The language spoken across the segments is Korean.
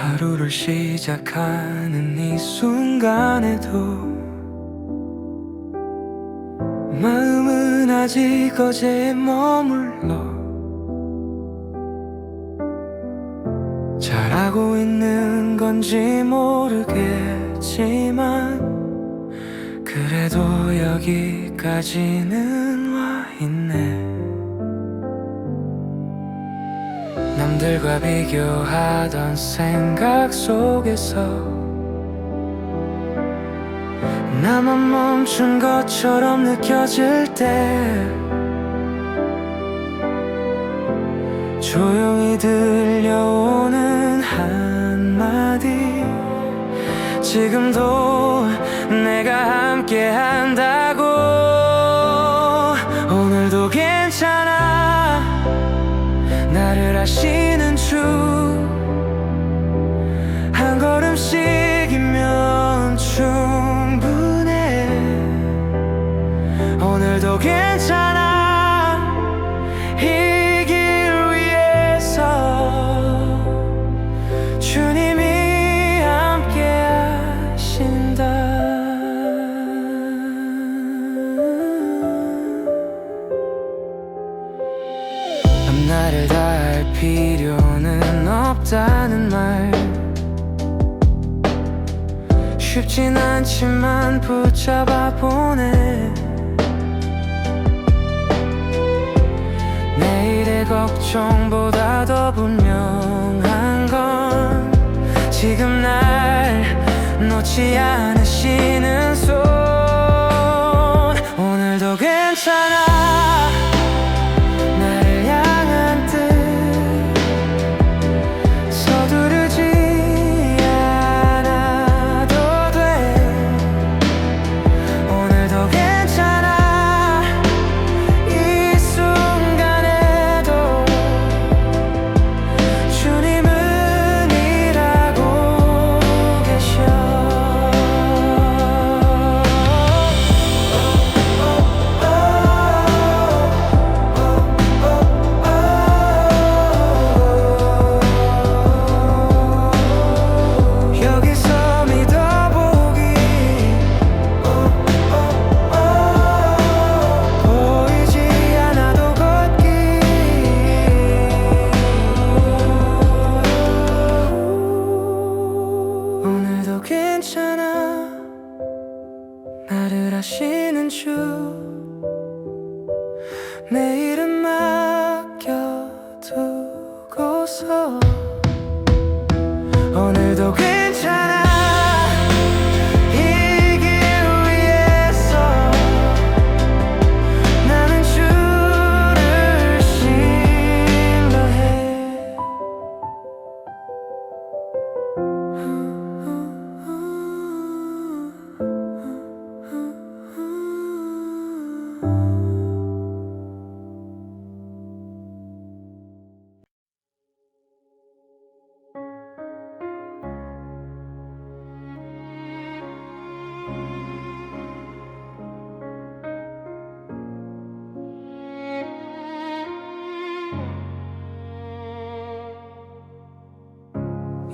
하루를 시작하는 이 순간에도 마음은 아직 어제에 머물러 잘하고 있는 건지 모르겠지만 그래도 여기까지는 와 있네. 남들과 비교하던 생각 속에서 나만 멈춘 것처럼 느껴질 때 조용히 들려오는 한마디, 지금도 내가 함께 한다고. 오늘도 괜찮아, 나를 아시는 중. 한 걸음씩이면 충분해. 오늘도 괜찮아, 이 길 위에서 주님이 함께 하신다. 앞날을 다 알 필요는 없다는 말, 쉽진 않지만 붙잡아 보네. 내일의 걱정보다 더 분명한 건 지금 날 놓지 않으시는 손. 오늘도 괜찮아, 나를 아시는 주. 내일은 맡겨두고서 오늘도 괜찮아, 이 길 위에서 나는 주를 신뢰해.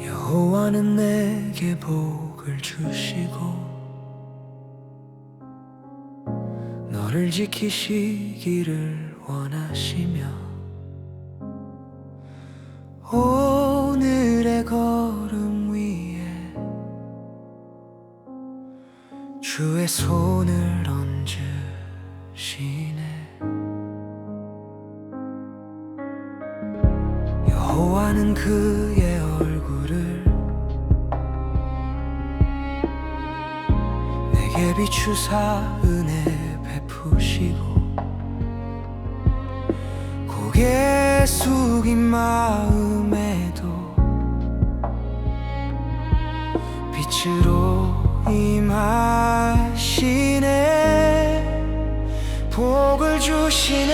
여호와는 내게 복을 주시고 너를 지키시기를 원하시며 오늘의 걸음 위에 주의 손을 얹으시네. 여호와는 그의 얼굴을 내게 비추사 은혜 베푸시고 고개 숙인 마음에도 빛으로 임하시네. 복을 주시네,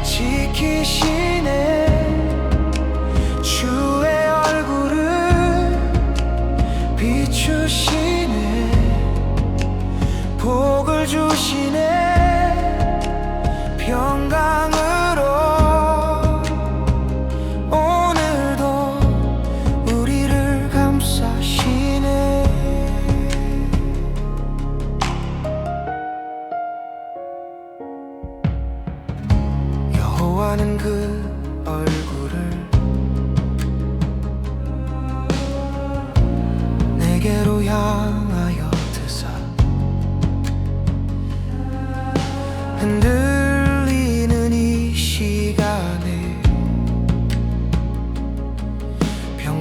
지키시네. 주의 얼굴을 비추시네. 복을 주시네, 평강으로. 오늘도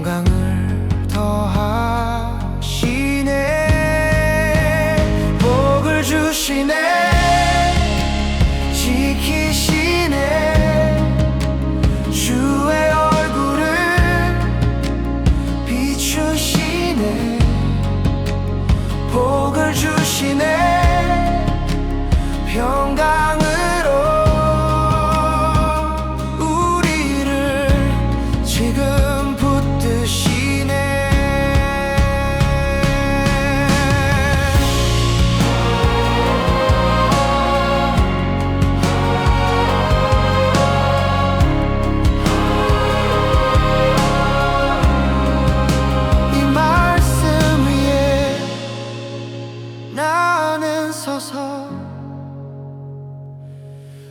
평강을 더하시네. 복을 주시네. 지키시네. 주의 얼굴을 비추시네. 복을 주시네. 평강으로 우리를 지금 붙드시네. 이 말씀 위에 나는 서서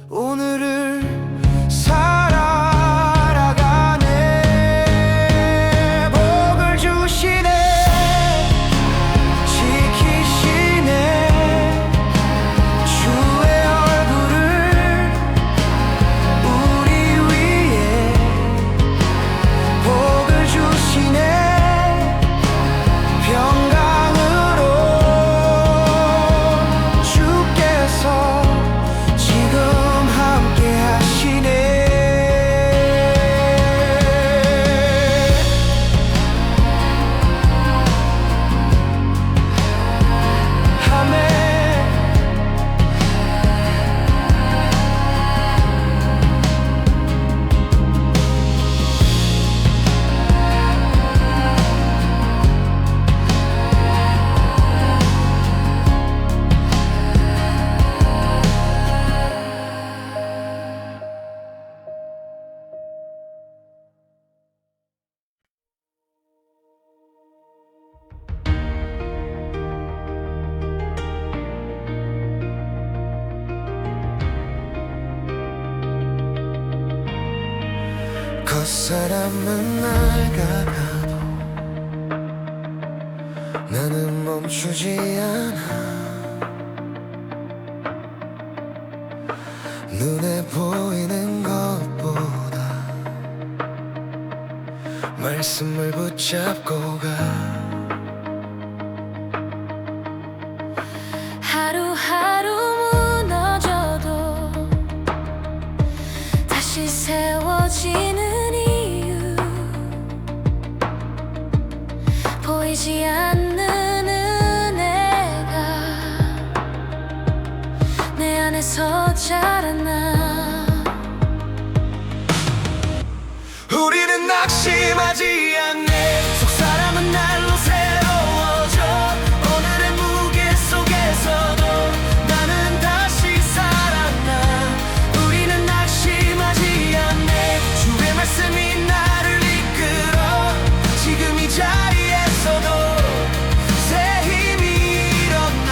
오늘을 살아가네. 복을 주시네. 지키시네. 주의 얼굴을 우리 위에 복을 주시네. 평강으로 주께서 지금 함께 하시네. 아멘. 겉사람은 나가가도 나는 멈추지 않아. 눈에 보이는 것보다 말씀을 붙잡고 가. 하루하루 무너져도 다시 세워지는 이유, 보이지 않는 은혜가 내 안에서 자라나. 우리는 낙심하지 않네. 속사람은 날로 새로워져. 오늘의 무게 속에서도 나는 다시 살아나. 우리는 낙심하지 않네. 주의 말씀이 나를 이끌어. 지금 이 자리에서도 새 힘이 일어나.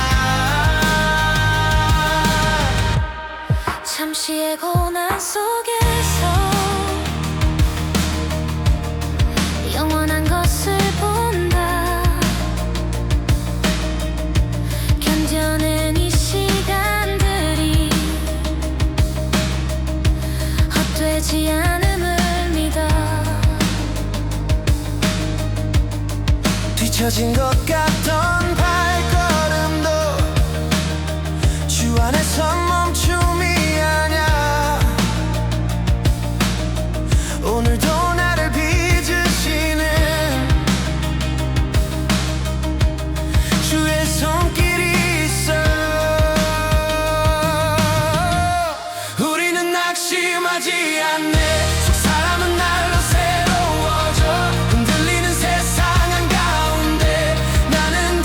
잠시의 고난 속에서 영원한 것을 본다. 견뎌낸 이 시간들이 헛되지 않음을 믿어. 뒤처진 것 같던 발걸음도 주 안에서 멈춤이 아냐. 오늘도 나를 빚으시는 주의 손길이 있어. 우리는 낙심하지 않네. 속사람은 날로 새로워져. 흔들리는 세상 한가운데 나는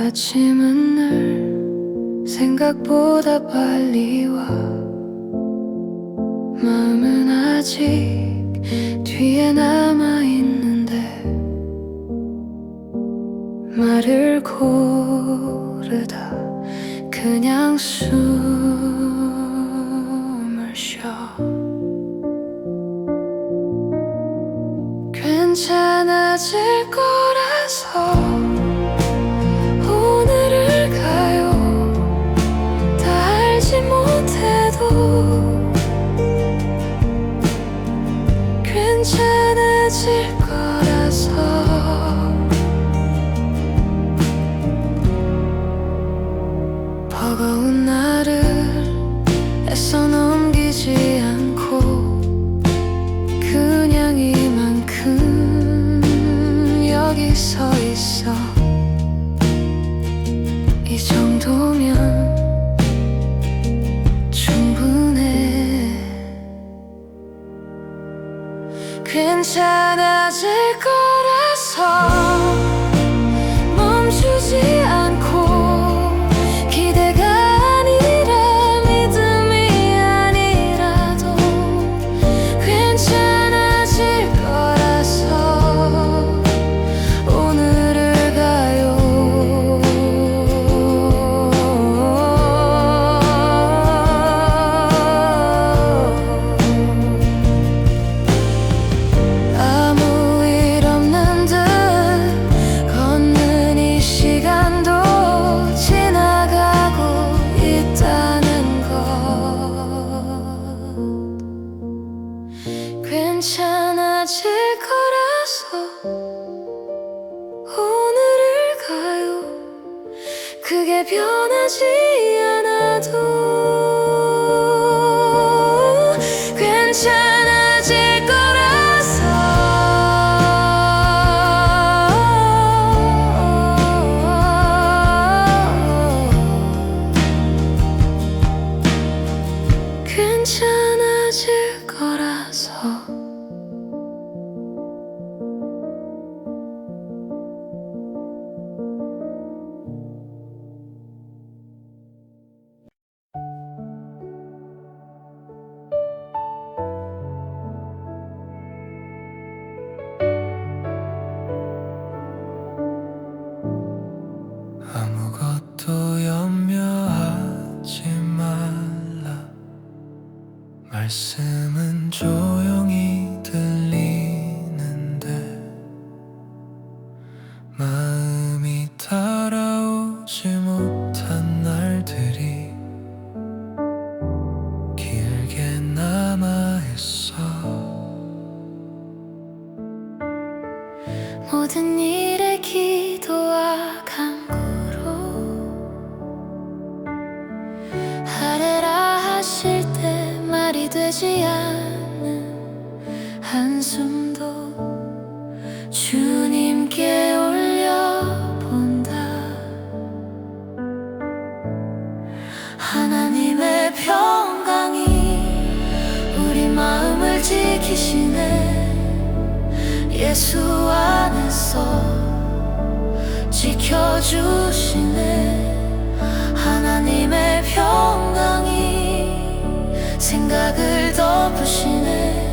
아침은 늘 생각보다 빨리 와. 마음은 아직 뒤에 남아있는데 말을 고르다 그냥 숨을 쉬어. 괜찮아질 거라서 오늘을 가요. 다 알지 못해도 괜찮아질 거라서. 버거운 날을 애써 넘기지 않고 그냥 이만큼 여기 서 있어. 이 정도면 충분해. 괜찮아질 거라서 멈추지 않고 기대가 아니라 믿음이 아니라도 괜찮아질 거라서 오늘을 가요. 아무 일 없는 듯 걷는 이 시간도 지나가고 있다는 것. 괜찮아질 거라서 오늘을 가요. 그게 변하지 않아도 괜찮아질 거라서. 괜찮아질 거라서. 아무것도 염려하지 말라. 말씀은 조용히 들리는데 마음이 따라오지 못한 날들이 길게 남아있어. 모든 일에 기도와 간구로 하래라 하실 때 말이 되지 않는 한숨도 주님께 올려본다. 하나님의 평강이 우리 마음을 지키시네. 예수 안에서 지켜주시네. 하나님의 평강이 생각을 덮으시네.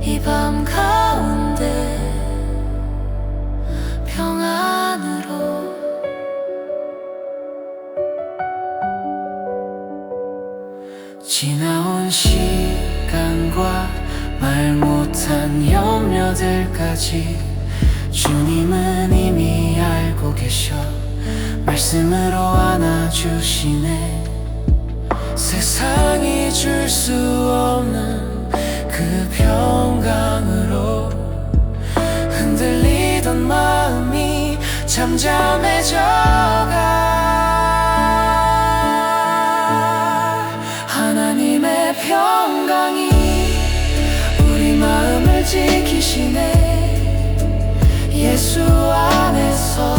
이 밤 가운데 평안으로. 지나온 시간과 말 못한 염려들까지 주님은 이미 알고 계셔. 말씀으로 안아주시네. 세상이 줄 수 없는 그 평강으로 흔들리던 마음이 잠잠해져가. 하나님의 평강이 우리 마음을 지키시네. 예수 안에서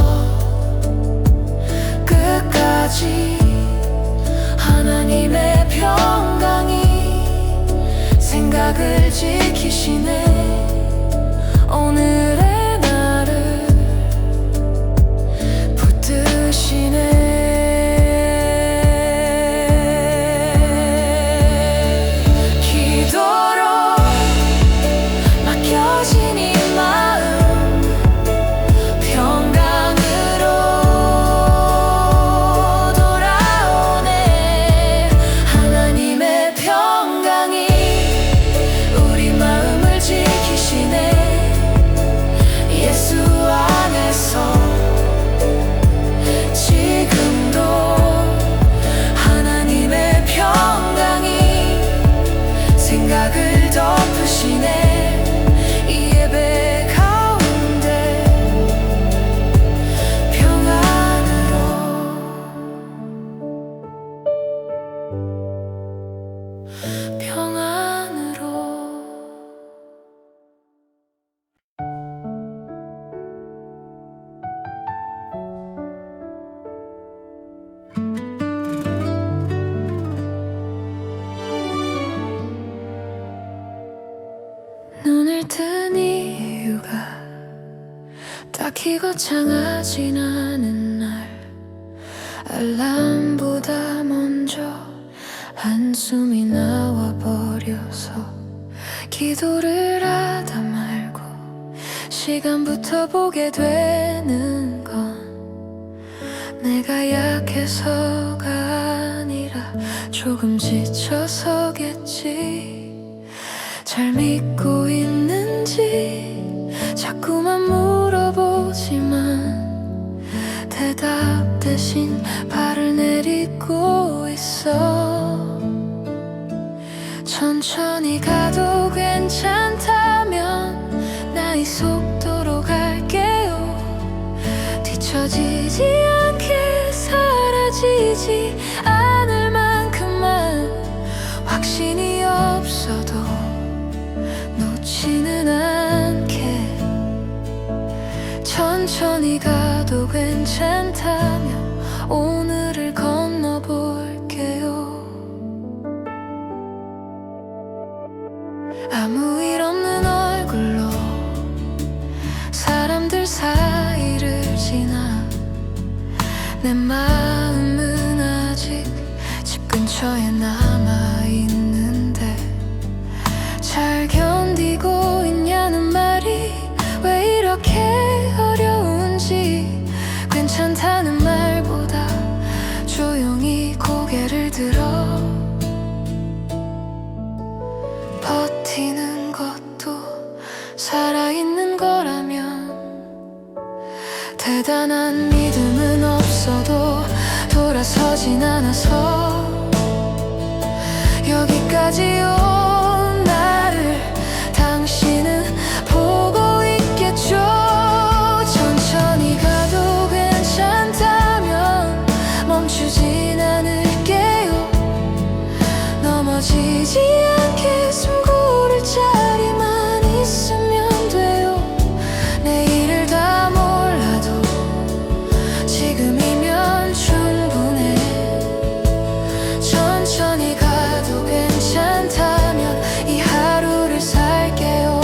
끝까지. 하나님의 평강이 생각을 지키시네. 오늘의 나를 붙들어 눈을 뜬 이유가 딱히 거창하진 않은 날, 알람보다 먼저 한숨이 나와버려서 기도를 하다 말고 시간부터 보게 되는 건 내가 약해서가 아니라 조금 지쳐서겠지. 잘 믿고 있는지 자꾸만 물어보지만 대답 대신 발을 내딛고 있어. 천천히 가도 괜찮다면 나 이 속도로 갈게요. 뒤처지지 않게 사라지지 않을 만큼만 확신이 없어도 놓지는 않게. 천천히 가도 괜찮다면 오늘을 건너볼게요. 아무 일 없는 얼굴로 사람들 사이를 지나 내 마음은 아직 집 근처에 남아있는데 잘 견디고 있냐는 말이 왜 이렇게 어려운지 괜찮다는 말보다 조용히 고개를 들어. 버티는 것도 살아있는 거라면 대단한 믿음은 없어도 돌아서진 않아서 여기까지 온 나를 당신은 보고 있겠죠. 천천히 가도 괜찮다면 멈추진 않을게요. 넘어지지 않게 숨 고를 자리만 있으면 돼요. 내일을 다 몰라도 지금이면 충분해. 천천히 가도 괜찮다면 이 하루를 살게요.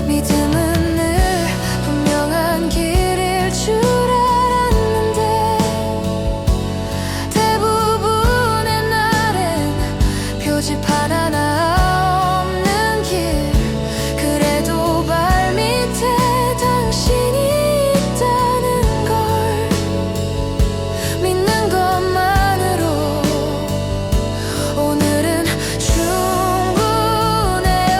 믿음은 늘 분명한 길일 줄 알았는데 대부분의 날엔 표지판 하나 없는 길. 그래도 발밑에 당신이 있다는 걸 믿는 것만으로 오늘은 충분해요.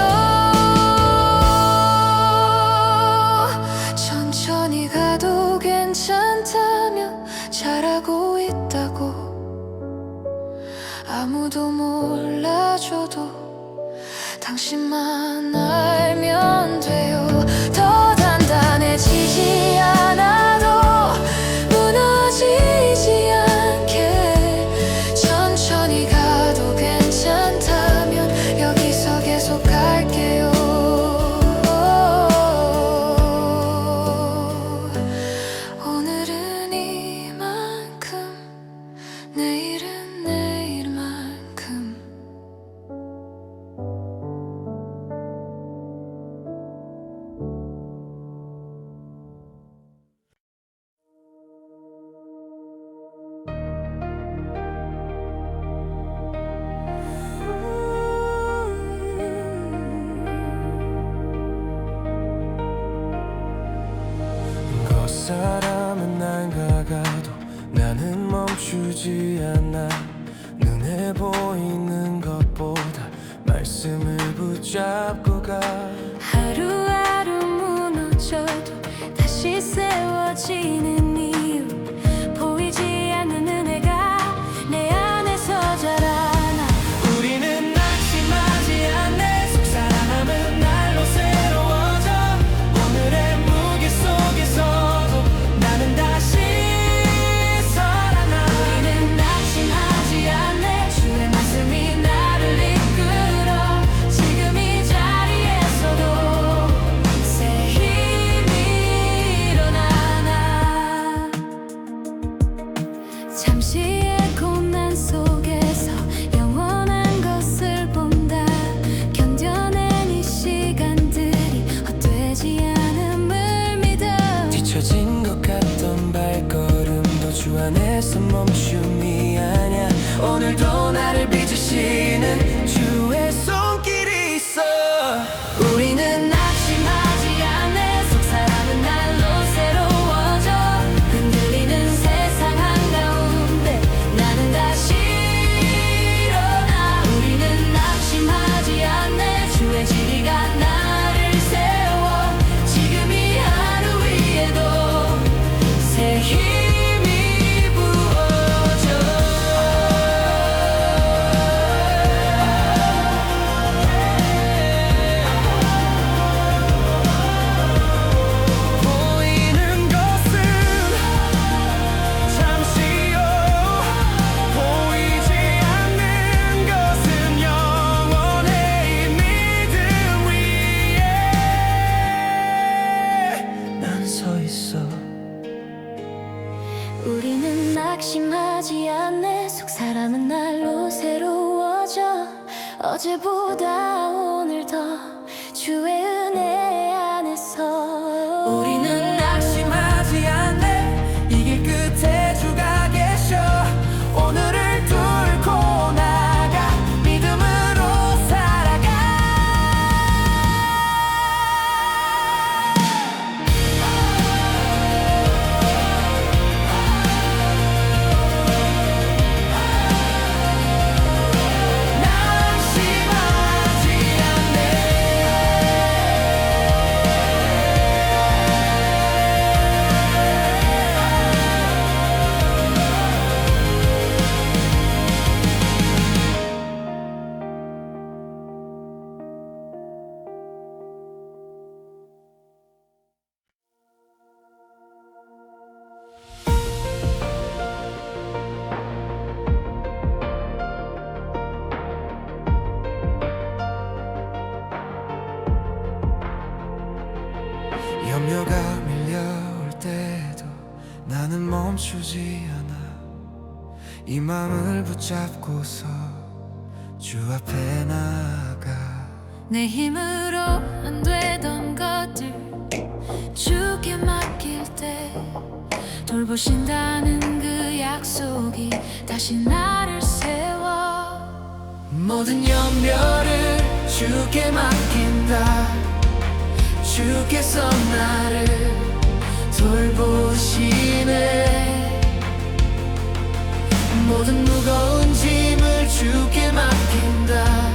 천천히 가도 괜찮다면 잘하고 있다고 아무도 몰라줘도 당신만 알면 돼요. 더 단단해지지 않아도 무너지지 않게 천천히 가도 괜찮다면 여기서 계속 갈게요. 오늘은 이만큼, 내일은 내일만큼. 겉사람은 나가가도 나는 멈추지 않아. 눈에 보이는 것보다 말씀을 붙잡고 가. 하루하루 무너져도 다시 세워지는 이유, 보이지 않는 은혜가 내 안에서 자라나. 우리는 낙심하지 않네. 속사람은 날로 새로워져. 오늘의 무게 속에서도 나는 다시 살아나. 우리는 낙심하지 않네. 주의 말씀이 나를 이끌어. 지금 이 자리에서도 새 힘이 일어나나. 어제보다 오늘 더 주의 은혜 안에서 우리는 낙심하지 않네. 이 길 끝에 주가 계셔. 오늘을 뚫고 나가 믿음으로 살아가. 낙심하지 염려가 밀려올 때도 나는 멈추지 않아. 이 마음을 붙잡고서 주 앞에 나아가. 내 힘으로 안 되던 것들 주께 맡길 때 돌보신다는 그 약속이 다시 나를 세워. 모든 염려를 주께 맡긴다. 주께서 나를 돌보시네. 모든 무거운 짐을 주께 맡긴다.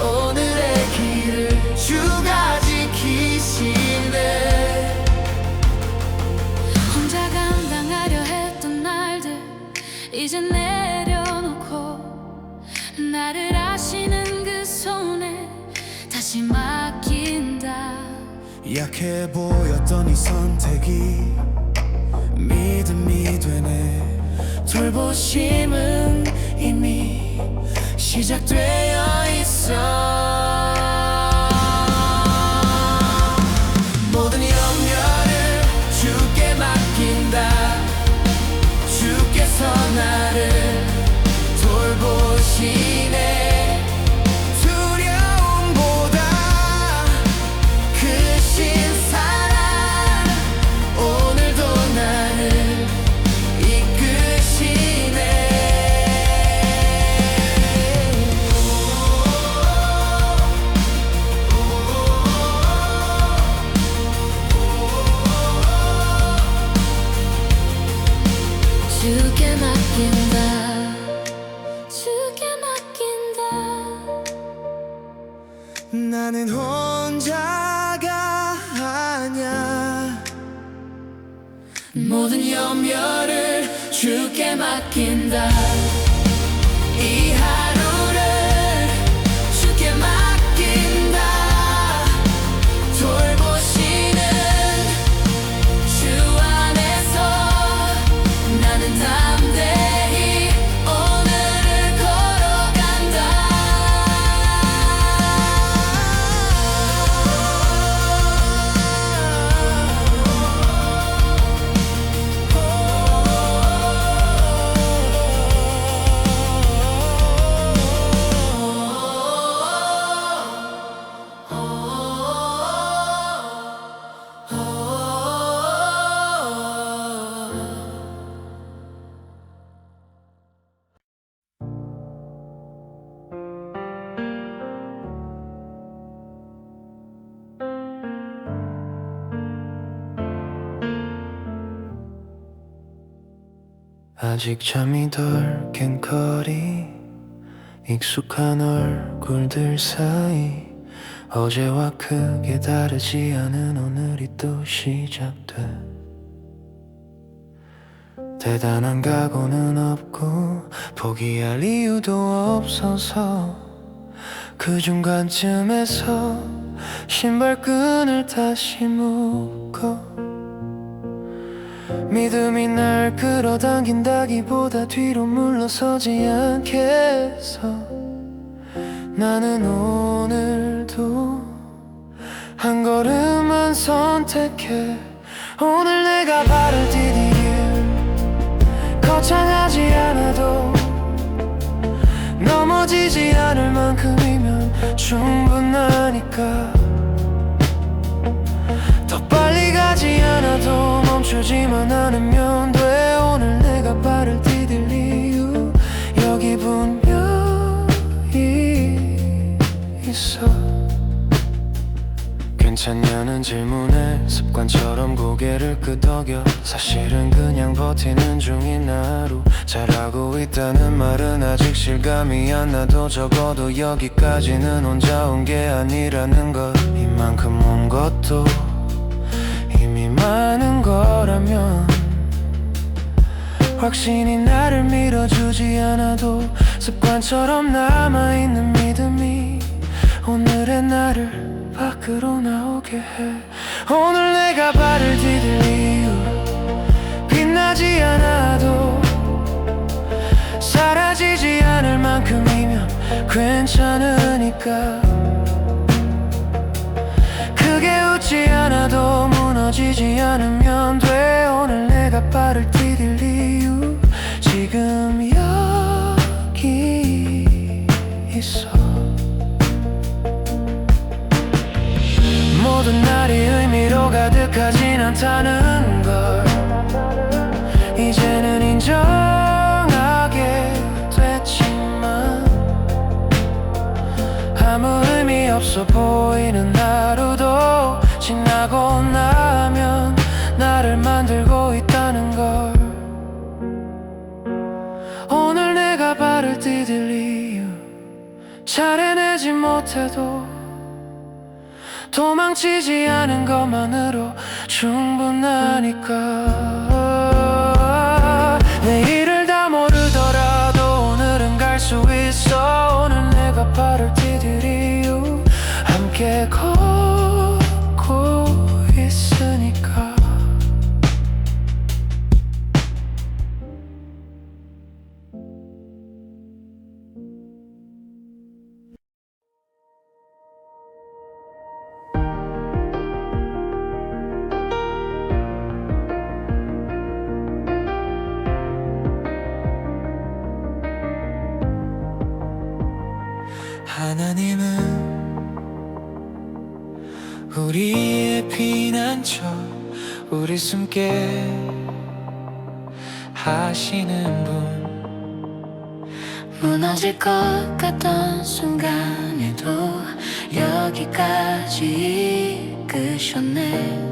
오늘의 길을 주가 지키시네. 혼자 감당하려 했던 날들 이제 내려놓고 나를 아시는 그 손에 다시 맡긴다. 약해 보였던 이 선택이 믿음이 되네. 돌보심은 이미 시작되어 있어. 모든 염려를 주께 맡긴다. 주께서 나를 돌보시네. 주께 맡긴다. 주께 맡긴다. 나는 혼자가 아냐. 모든 염려를 주께 맡긴다. 이 하루를 주께 맡긴다. 돌보시는 주 안에서 나는 담대히 오늘을 걸어간다. 아직 잠이 덜 깬 거리, 익숙한 얼굴들 사이 어제와 크게 다르지 않은 오늘이 또 시작돼. 대단한 각오는 없고 포기할 이유도 없어서 그 중간쯤에서 신발끈을 다시 묶어 믿음이 날 끌어당긴다기보다 뒤로 물러서지 않겠어. 나는 오늘도 한 걸음만 선택해. 오늘 내가 발을 디디길 거창하지 않아도 넘어지지 않을 만큼이면 충분하니까 더 빨리 가지 않아도 멈추지만 않으면 돼. 오늘 내가 발을 디딜 이유 여기 분명히 있어. 괜찮냐는 질문에 습관처럼 고개를 끄덕여 사실은 그냥 버티는 중인 하루. 잘하고 있다는 말은 아직 실감이 안 나도 적어도 여기까지는 혼자 온 게 아니라는 것. 이만큼 온 것도 이미 많은 거라면 확신이 나를 밀어주지 않아도 습관처럼 남아있는 믿음이 오늘의 나를 밖으로 나오게 해. 오늘 내가 발을 디딜 이유 빛나지 않아도 사라지지 않을 만큼이면 괜찮으니까 크게 웃지 않아도 무너지지 않으면 돼. 오늘 내가 발을 디딜 이유 지금 여기 있어. 모든 날이 의미로 가득하진 않다는 걸 이제는 인정하게 됐지만 아무 의미 없어 보이는 하루도 지나고 나면 나를 만들고 있다는 걸. 오늘 내가 발을 디딜 이유 잘 해내지 못해도 도망치지 않은 것만으로 충분하니까 내일을 다 모르더라도 오늘은 갈 수 있어. 오늘 내가 발을 디딜 이유 함께 걷고 있으니까. 하나님은 우리의 피난처 우리 숨게 하시는 분. 무너질 것 같던 순간에도 여기까지 이끄셨네.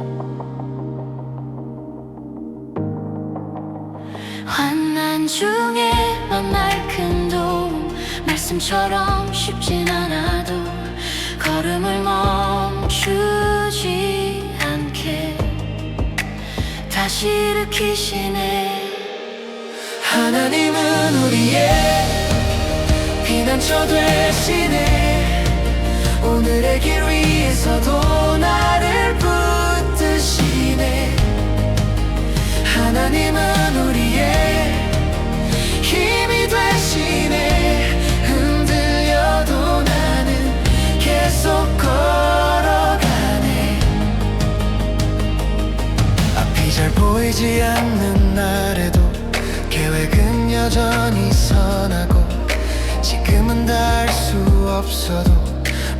환난 중에 만날 큰 도움 말씀처럼 쉽진 않아도 걸음을 멈추지 않게 다시 일으키시네. 하나님은 우리의 피난처 되시네. 오늘의 길 위에서도 나를 붙드시네. 하나님은 우리의 힘이 되시네. 흔들려도 나는 계속 걸어가네. 앞이 잘 보이지 않는 날에도 계획은 여전히 선하고 지금은 닿을 수 없어도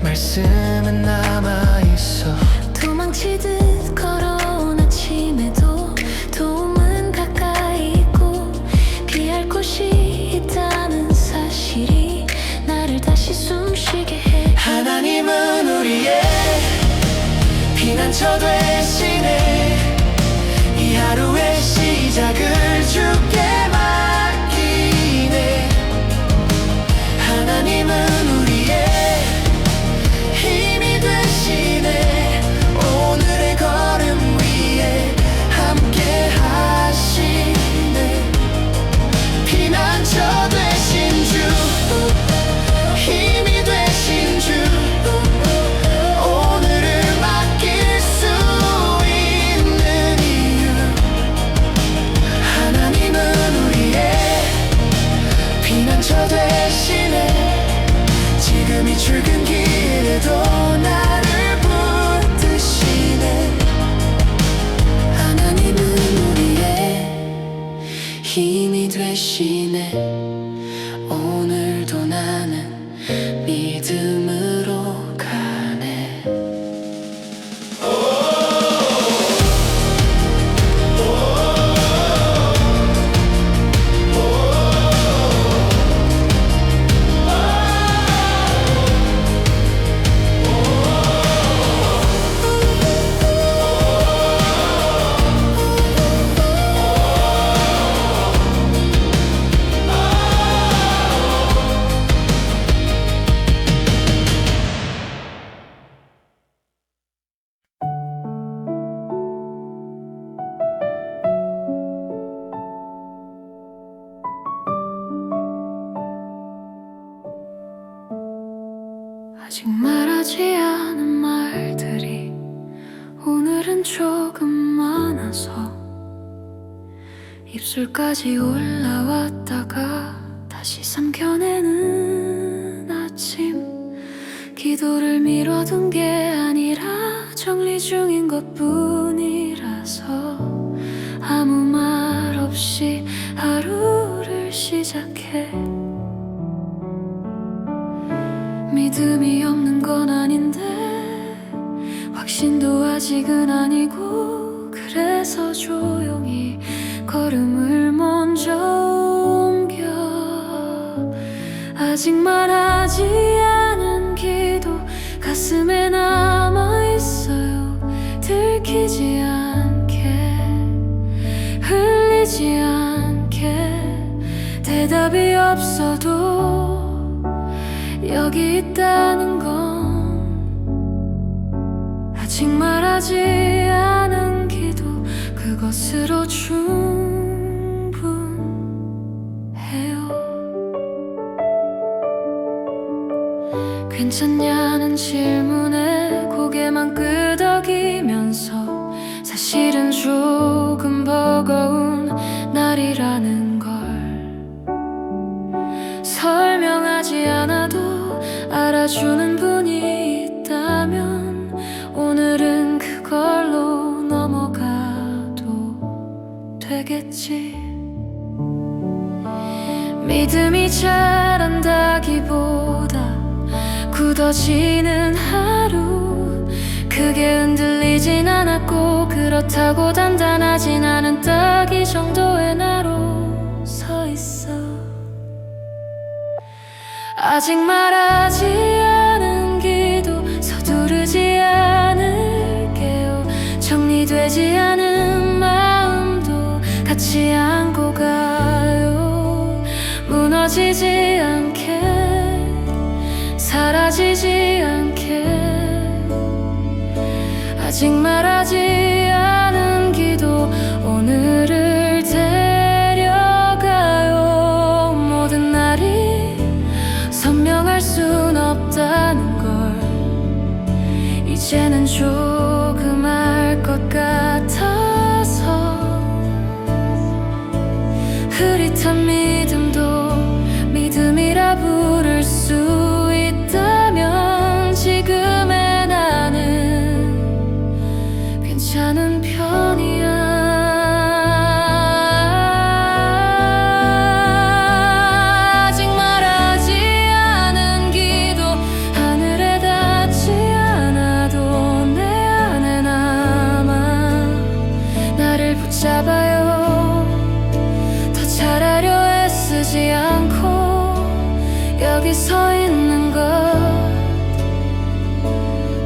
말씀은 남아있어. 도망치듯 걸어온 아침에도 도움은 가까이 있고 피할 곳이 있다는 사실이 나를 다시 숨쉬게 해. 하나님은 우리의 피난처 되시네. 이 하루의 시작을 주께 맡기네. 하나님은 우리의 힘이 되시네. 오늘의 걸음 위에 함께 하시네. 피난처 되신 주 힘이 되신 주 오늘을 맡길 수 있는 이유 하나님은 우리 아직 말하지 않은 말들이 오늘은 조금 많아서 입술까지 올라왔다가 다시 삼켜내는 아침. 기도를 미뤄둔 게 아니라 정리 중인 것뿐이라서 아무 말 없이 하루를 시작해. 믿음이 없는 건 아닌데 확신도 아직은 아니고, 그래서 조용히 걸음을 먼저 옮겨. 아직 말하지 않은 기도 가슴에 남아있어요. 들키지 않게, 흘리지 않게. 대답이 없어도 여기 있다는 건 아직 말하지 않은 기도, 그것으로 충분해요. 괜찮냐는 질문에 고개만 끄덕이면서 사실은 조금 버거운 날이라는 걸 설명하지 않아도 알아주는 분이 있다면 오늘은 그걸로 넘어가도 되겠지. 믿음이 자란다기보다 굳어지는 하루. 크게 흔들리진 않았고 그렇다고 단단하진 않은 딱 이 정도의 나로 서 있어. 아직 말하지 않은 기도 서두르지 않을게요. 정리되지 않은 마음도 같이 안고 가요. 무너지지 않게, 사라지지 않게. 아직 말하지 않은 기도 오늘을 데려가요. 모든 날이 선명할 순 없다는 걸 이제는 조금 알 것 같아서. 흐릿한 믿음도 믿음이라 부를 수 있다면 지금의 나는 괜찮은 편이야. 잡아요. 더 잘하려 애쓰지 않고 여기 서 있는 것.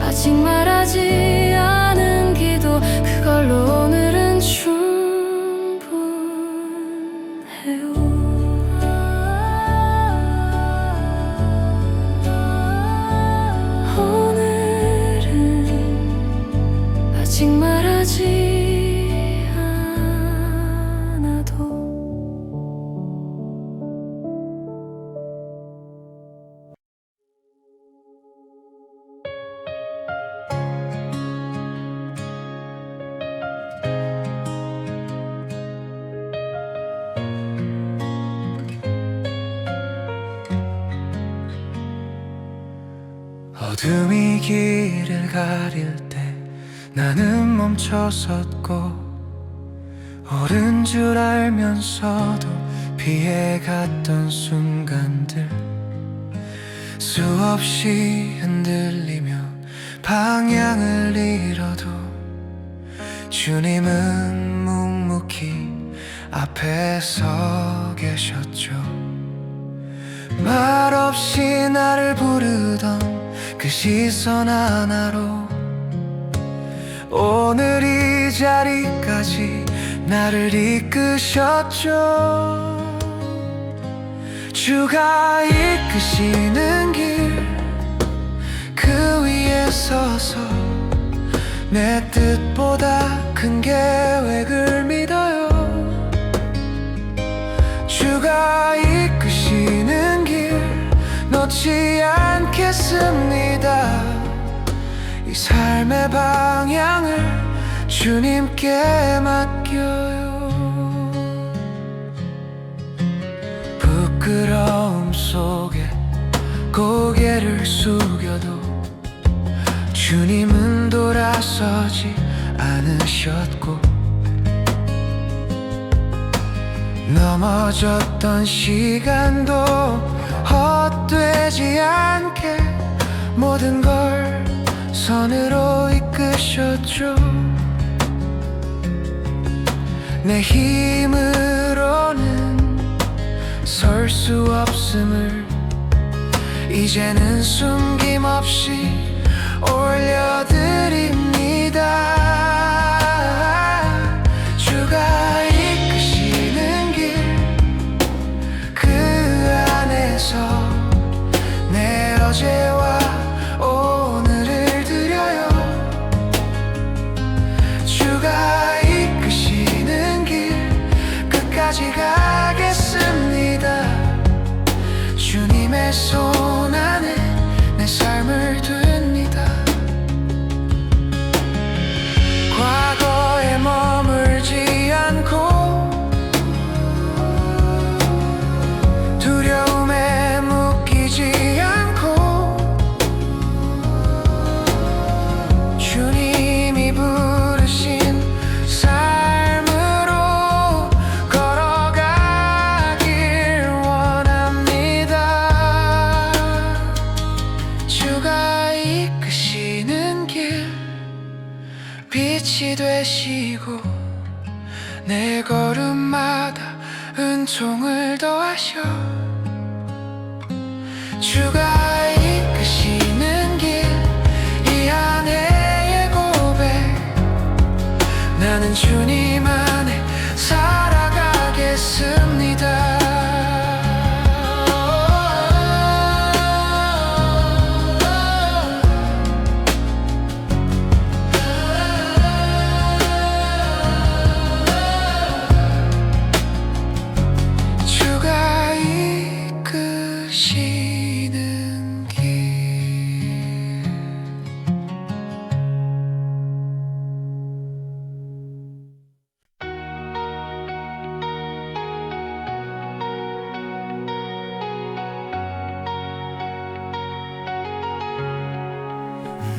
아직 말하지 않은 기도, 그걸로 오늘은 충분해요. 오늘은 아직 말하지 어둠이 길을 가릴 때 나는 멈춰섰고, 옳은 줄 알면서도 피해갔던 순간들 수없이 흔들리며 방향을 잃어도 주님은 묵묵히 앞에 서 계셨죠. 말없이 나를 부르던 그 시선 하나로 오늘 이 자리까지 나를 이끄셨죠. 주가 이끄시는 길 그 위에 서서 내 뜻보다 큰 계획을 믿어요. 주가 이끄시는 길 놓지 울지 않겠습니다. 이 삶의 방향을 주님께 맡겨요. 부끄러움 속에 고개를 숙여도 주님은 돌아서지 않으셨고, 넘어졌던 시간도 헛되지 않게 모든 걸 선으로 이끄셨죠. 내 힘으로는 설 수 없음을 이제는 숨김없이 올려드립니다. 주가 이끄시는 길 그 안에서 내 어제와 오늘을 드려요. 주가 이끄시는 길 끝까지 가겠습니다. 주님의 손 안에 내 삶을 둡니다. 과거에 머물지 않고 두려움에 묶이지 않고 주님이 부르신 삶으로 걸어가길 원합니다. 주가 이끄시는 길 빛이 되시고 내 걸음마다 은총을 더하셔. 주가 이끄시는 길 이 안에의 고백, 나는 주님 안에 살아가겠습니다. 주가 이끄시는 길.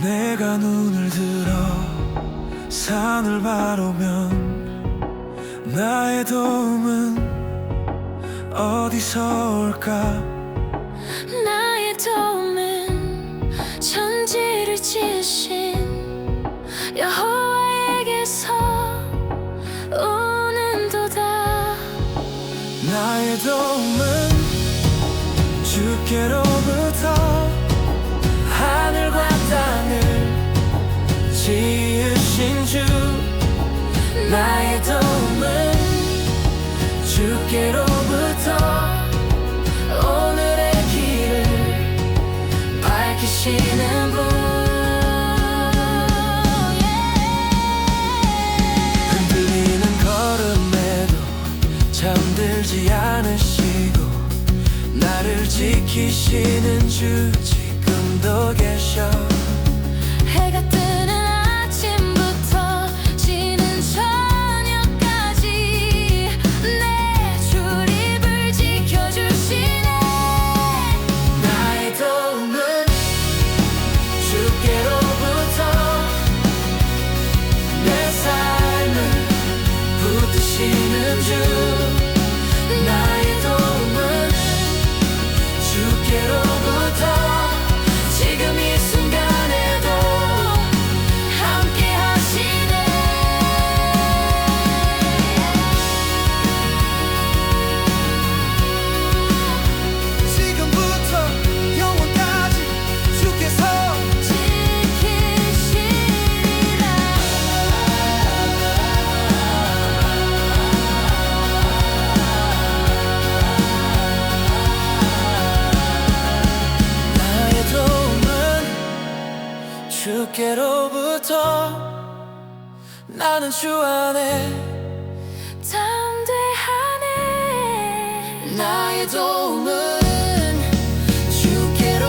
내가 눈을 들어 산을 바라보면 나의 도움은 어디서 올까? 나의 도움은 천지를 지으신 여호와에게서 오는도다. 나의 도움은 주께로부터 하늘과 땅을 지으신 주. 나의 도움은 주께로부터 오늘의 길을 밝히시는 분. 흔들리는 걸음에도 잠들지 않으시고 나를 지키시는 주 지금도 계셔. 해가 뜨는 아침부터 지는 저녁까지 내 출입을 지켜주시네. 나의 도움은 주께로부터 내 삶을 붙드시는 주. 나의 도움은 주께로부터 지금 이 순간에도 함께 하시네. 지금부터 영원까지 주께서 지키시리라. 나의 도움은 주께로부터 나는 주 안에 담대하네. 나의 도움은 주께로부터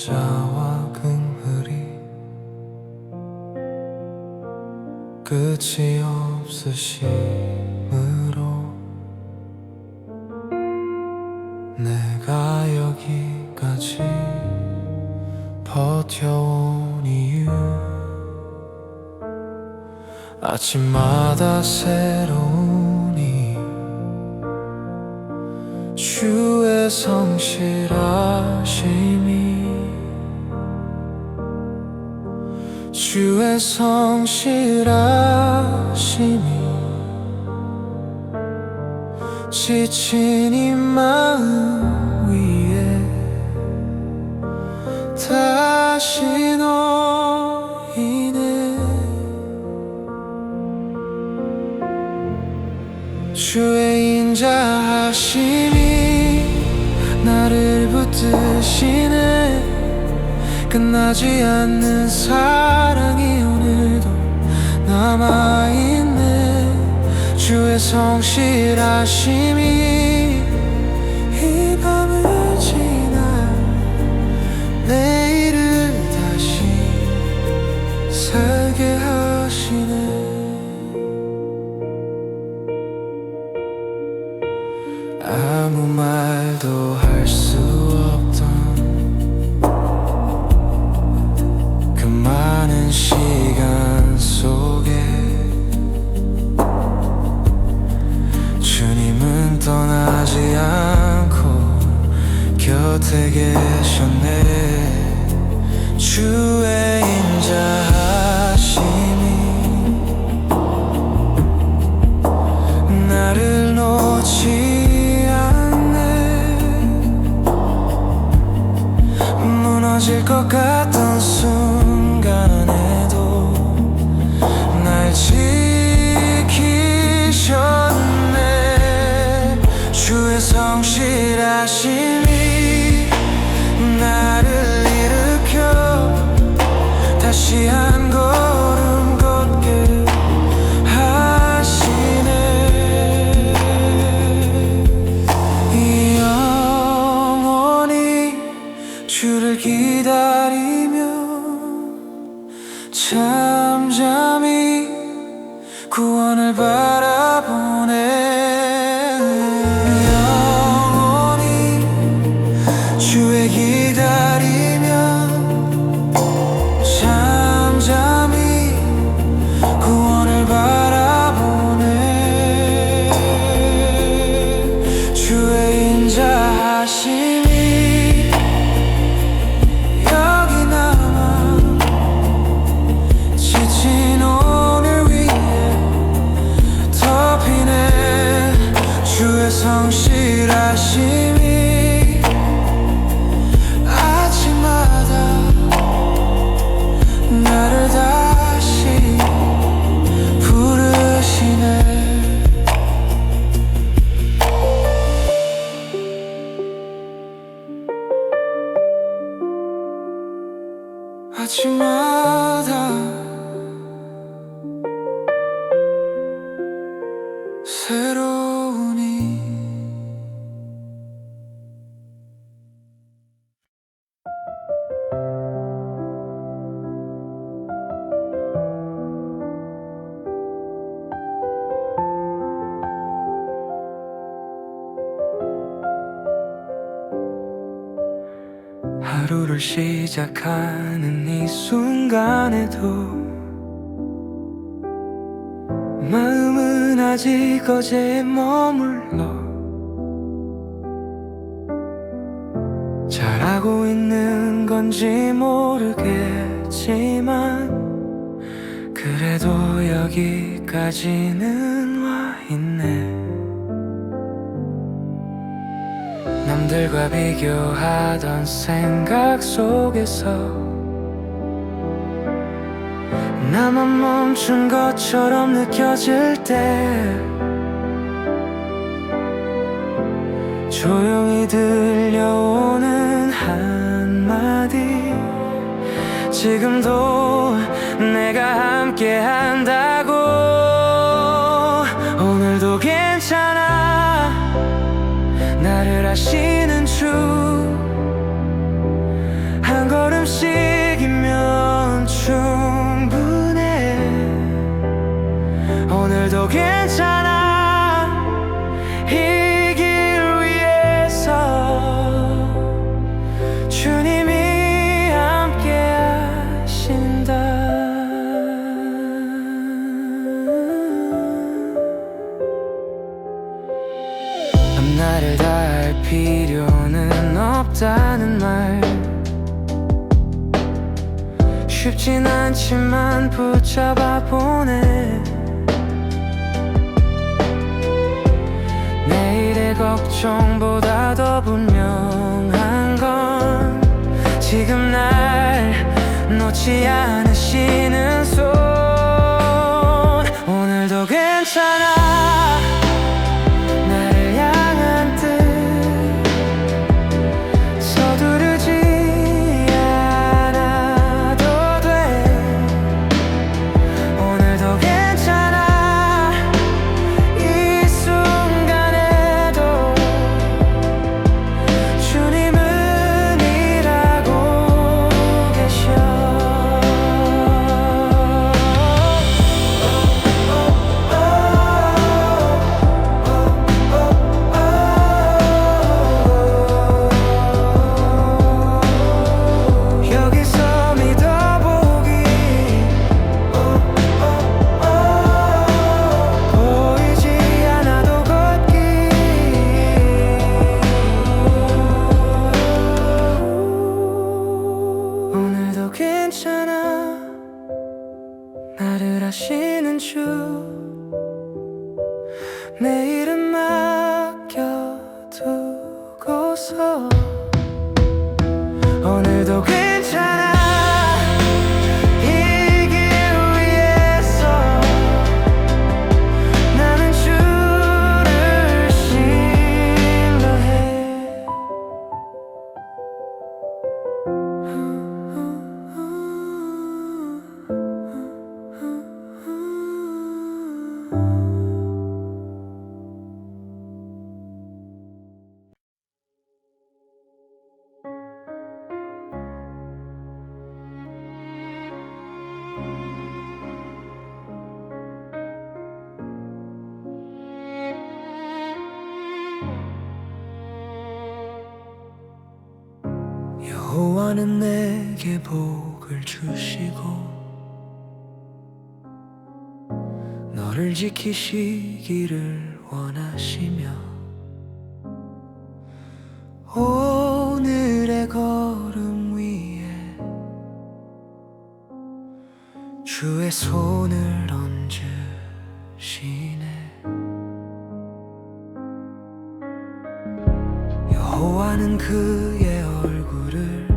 여자와 그물이 끝이 없으심으로 내가 여기까지 버텨온 이유 아침마다 새로우니 주의 성실하심이 주의 성실하심이 지친 이 마음 위에 다시 놓이네 주의 인자하심이 나를 붙드시네 끝나지 않는 사랑이 오늘도 남아있네 주의 성실하심이 이 밤을 지나 내일을 다시 살게 하시네 아무 말도 할 수 없던 그 많은 시간 속에 주님은 떠나지 않고 곁에 계셨네 주의 인자하심이 나를 놓지 무너질 것 같던 순간에도 날 지키셨네 주의 성실하심이 나를 일으켜 다시 한 걸음 걷게 하시네 영원히 주를 기다리며 잠잠히 구원을 바라보네 영원히 주의 기다리며 잠잠히 구원을 바라보네 주의 인자하심이 성실하심이 아침마다 나를 다시 부르시네 아침마다 새로우니 하루를 시작하는 이 순간에도 마음은 아직 어제에 머물러 잘하고 있는 건지 모르겠지만 그래도 여기까지는 와 있네 남들과 비교하던 생각 속에서 나만 멈춘 것처럼 느껴질 때 조용히 들려오는 한마디 지금도 내가 함께 한다고 오늘도 괜찮아 나를 아시는 주 한 걸 걸음씩이면 충분해. 오늘도 괜찮아. 이 길 위에서 주님이 함께 하신다. 앞날을 다 알 필요는 없다는 말, 쉽진 않지만 붙잡아 보네. 내일의 걱정보다 더 분명한 건 지금 날 놓지 않으시는 손. 오늘도 괜찮아. 나를 향한 뜻 서두르지 않아도 돼. 오늘도 괜찮아. 이 순간에도 주님은 일하고 계셔. 여기서 믿어보기, 보이지 않아도 걷기. 오늘도 괜찮아. 나를 아시는 주, 내일은 맡겨두고서. 오늘도 괜찮아. 이 길 위에서 나는 주를 신뢰해. 여호와는 내게 복을 주시고 너를 지키시기를 원하시며 오늘의 걸음 위에 주의 손을 얹으시네. 여호와는 그의 얼굴을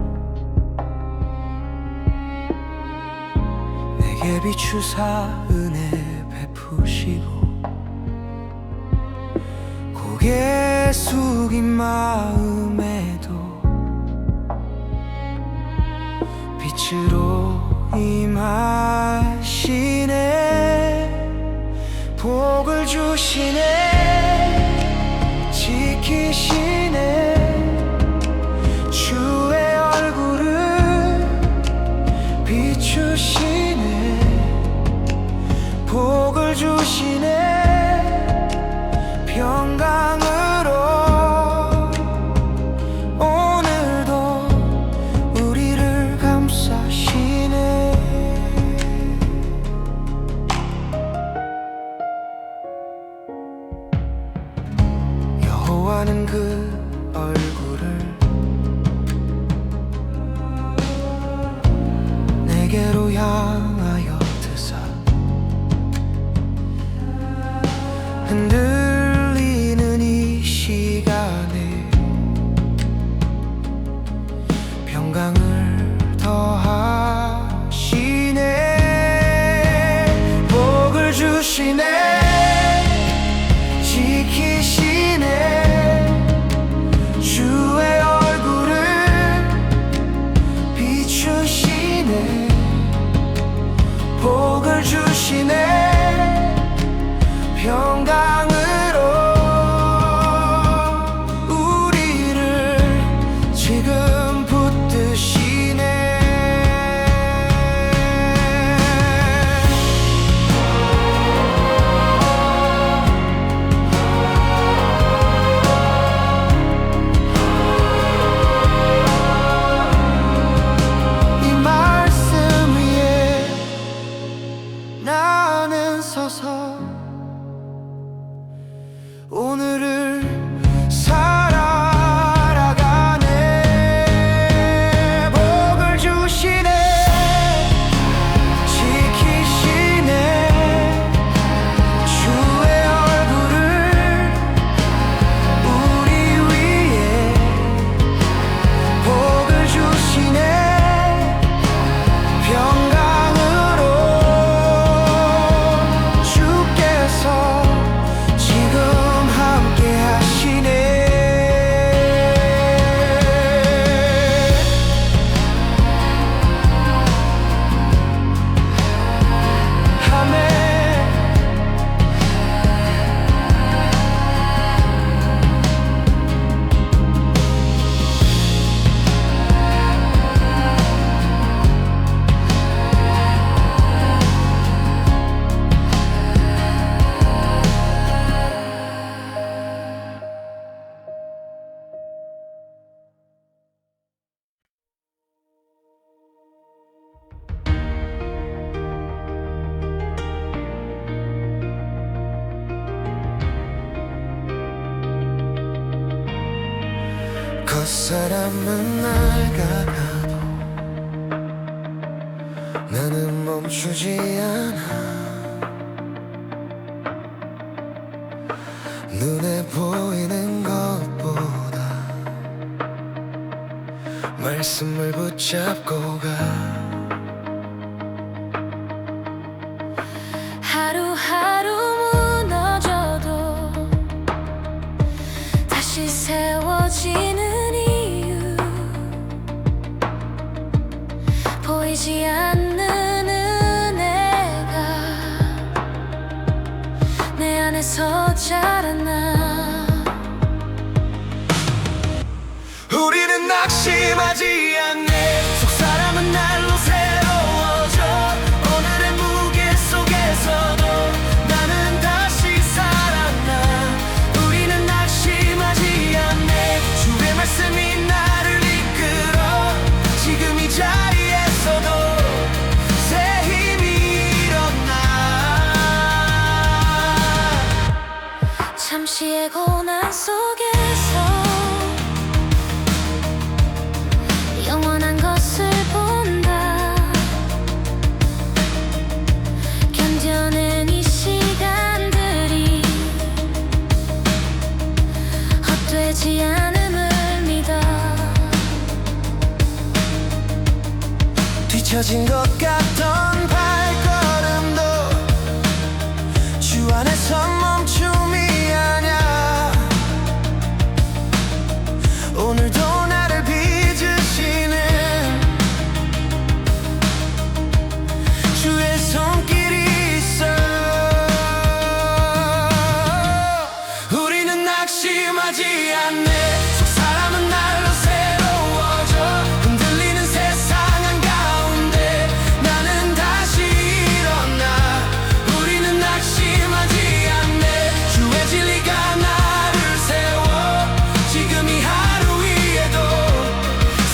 내게 비추사 은혜 베푸시고 고개 숙인 마음에도 빛으로 임하시네. 복을 주시네. 지키시네. 주의 얼굴을 비추시네. 복을 주시네. 평강으로 오늘도 우리를 감싸시네. 여호와는 그 얼굴을 내게로 향하여 드사 흔들리는 이 시간에 평강을 더하시네. 복을 주시네. 지키시네. 주 헛사람은 낡아가도 나는 멈추지 않아. 눈에 보이는 것보다 말씀을 붙잡고 가. 하루하루 무너져도 다시 세워지는 이유, 보이지 않는 은혜가 내 안에서 자라나. 우리는 낙심하지 않네. 속사람은 날로 새로워져. 오늘의 무게 속에서도 나는 다시 살아나. 우리는 낙심하지 않네. 주의 말씀이 나를 이끌어. 지금 이 자리에서도 새 힘이 일어나. 잠시의 고난 속에서 영원한 것을 본다. 견뎌낸 이 시간들이 헛되지 않음을 믿어. 뒤처진 것 같던 발걸음도 주 안에서 멈춤이 아냐. 오늘도 나를 빚으시는 주의 손길이 있어. 우리는 낙심하지 않네. 속사람은 날로 새로워져. 흔들리는 세상 한가운데 나는 다시 일어나. 우리는 낙심하지 않네. 주의 진리가 나를 세워. 지금 이 하루 위에도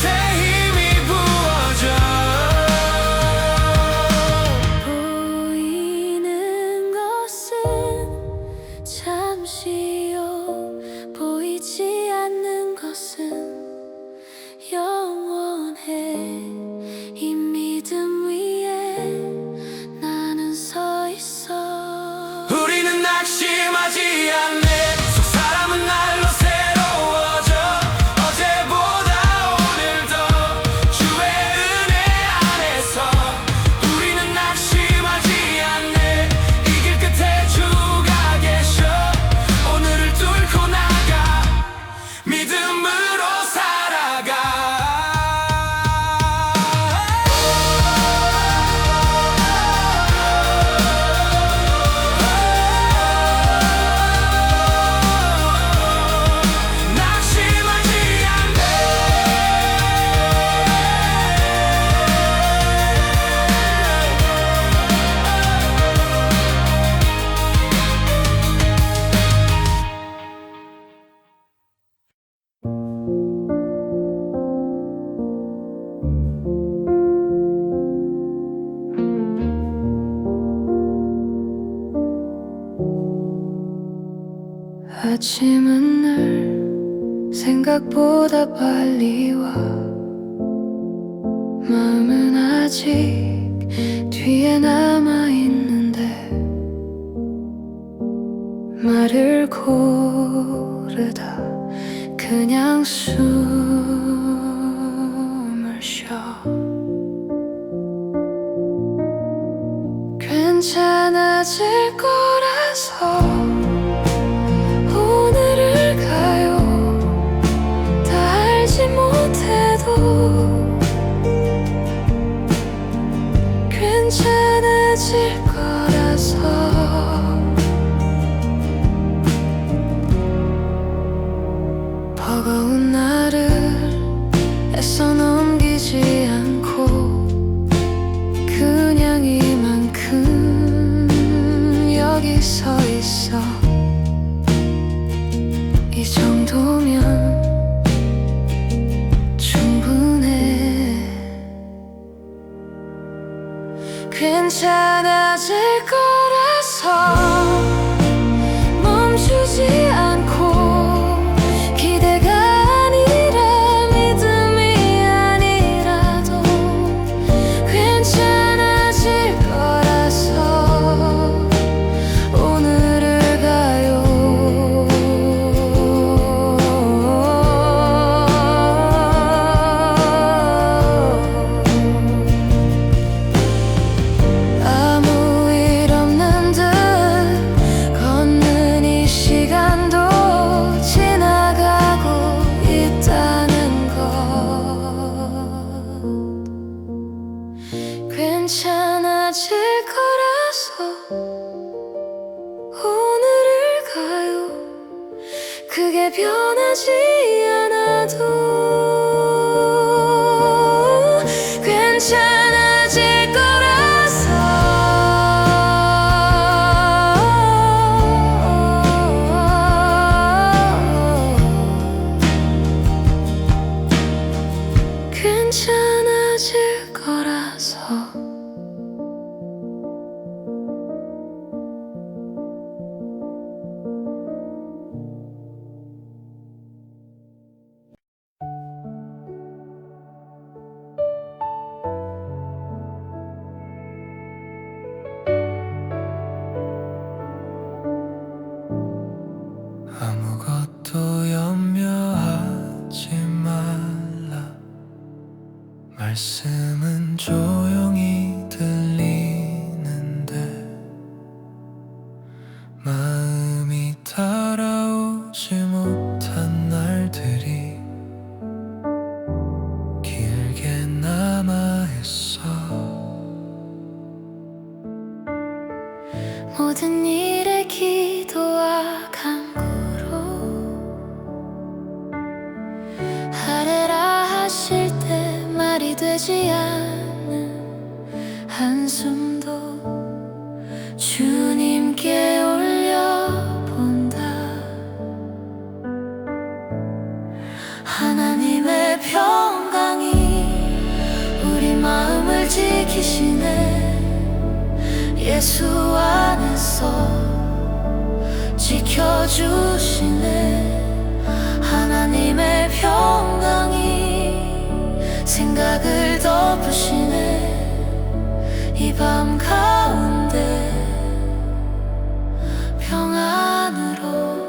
새 힘이 부어져. 보이는 것은 잠시요, 보이지 않는 것은 영원해. 이 믿음 위에 나는 서 있어. 우리는 낙심하지 않네. 속사람은 날로 새로워져. 어제보다 오늘도 주의 은혜 안에서. 우리는 낙심하지 않네. 이 길 끝에 주가 계셔. 오늘을 뚫고 나가. 믿음으로 살아가. 낙심하지 않네. 아침은 늘 생각보다 빨리 와. 마음은 아직 뒤에 남아있는데 말을 고르다 그냥 숨을 쉬어. 괜찮아질 거라서 오늘을 가요. 다 알지 못해도 괜찮아질 거라서. 버거운 날을 애써 넘기지 않고 그냥 이만큼 여기 서 있어. 이 정도면 충분해. 괜찮아질 거라서 멈추지 않고 기대가 아니라 말씀은 조용히 들리는데 마음이 따라오지 못한 날들이 길게 남아있어. 모든 일에 기도와 간구로 하래라 하실 때 말이 되지 않는 한숨도 주님께 올려본다. 하나님의 평강이 우리 마음을 지키시네. 예수 안에서 지켜주시네. 하나님의 평강이 생각을 덮으시네. 이 밤 가운데 평안으로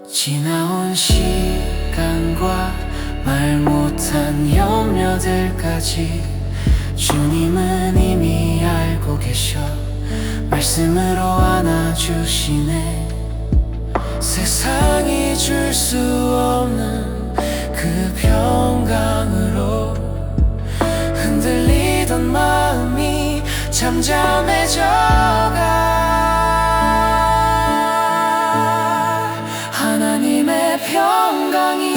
지나온 시간과 말 못한 염려들까지 주님은 이미 알고 계셔. 말씀으로 안아주시네. 세상이 줄 수 없는 그 평강으로 흔들리던 마음이 잠잠해져가. 하나님의 평강이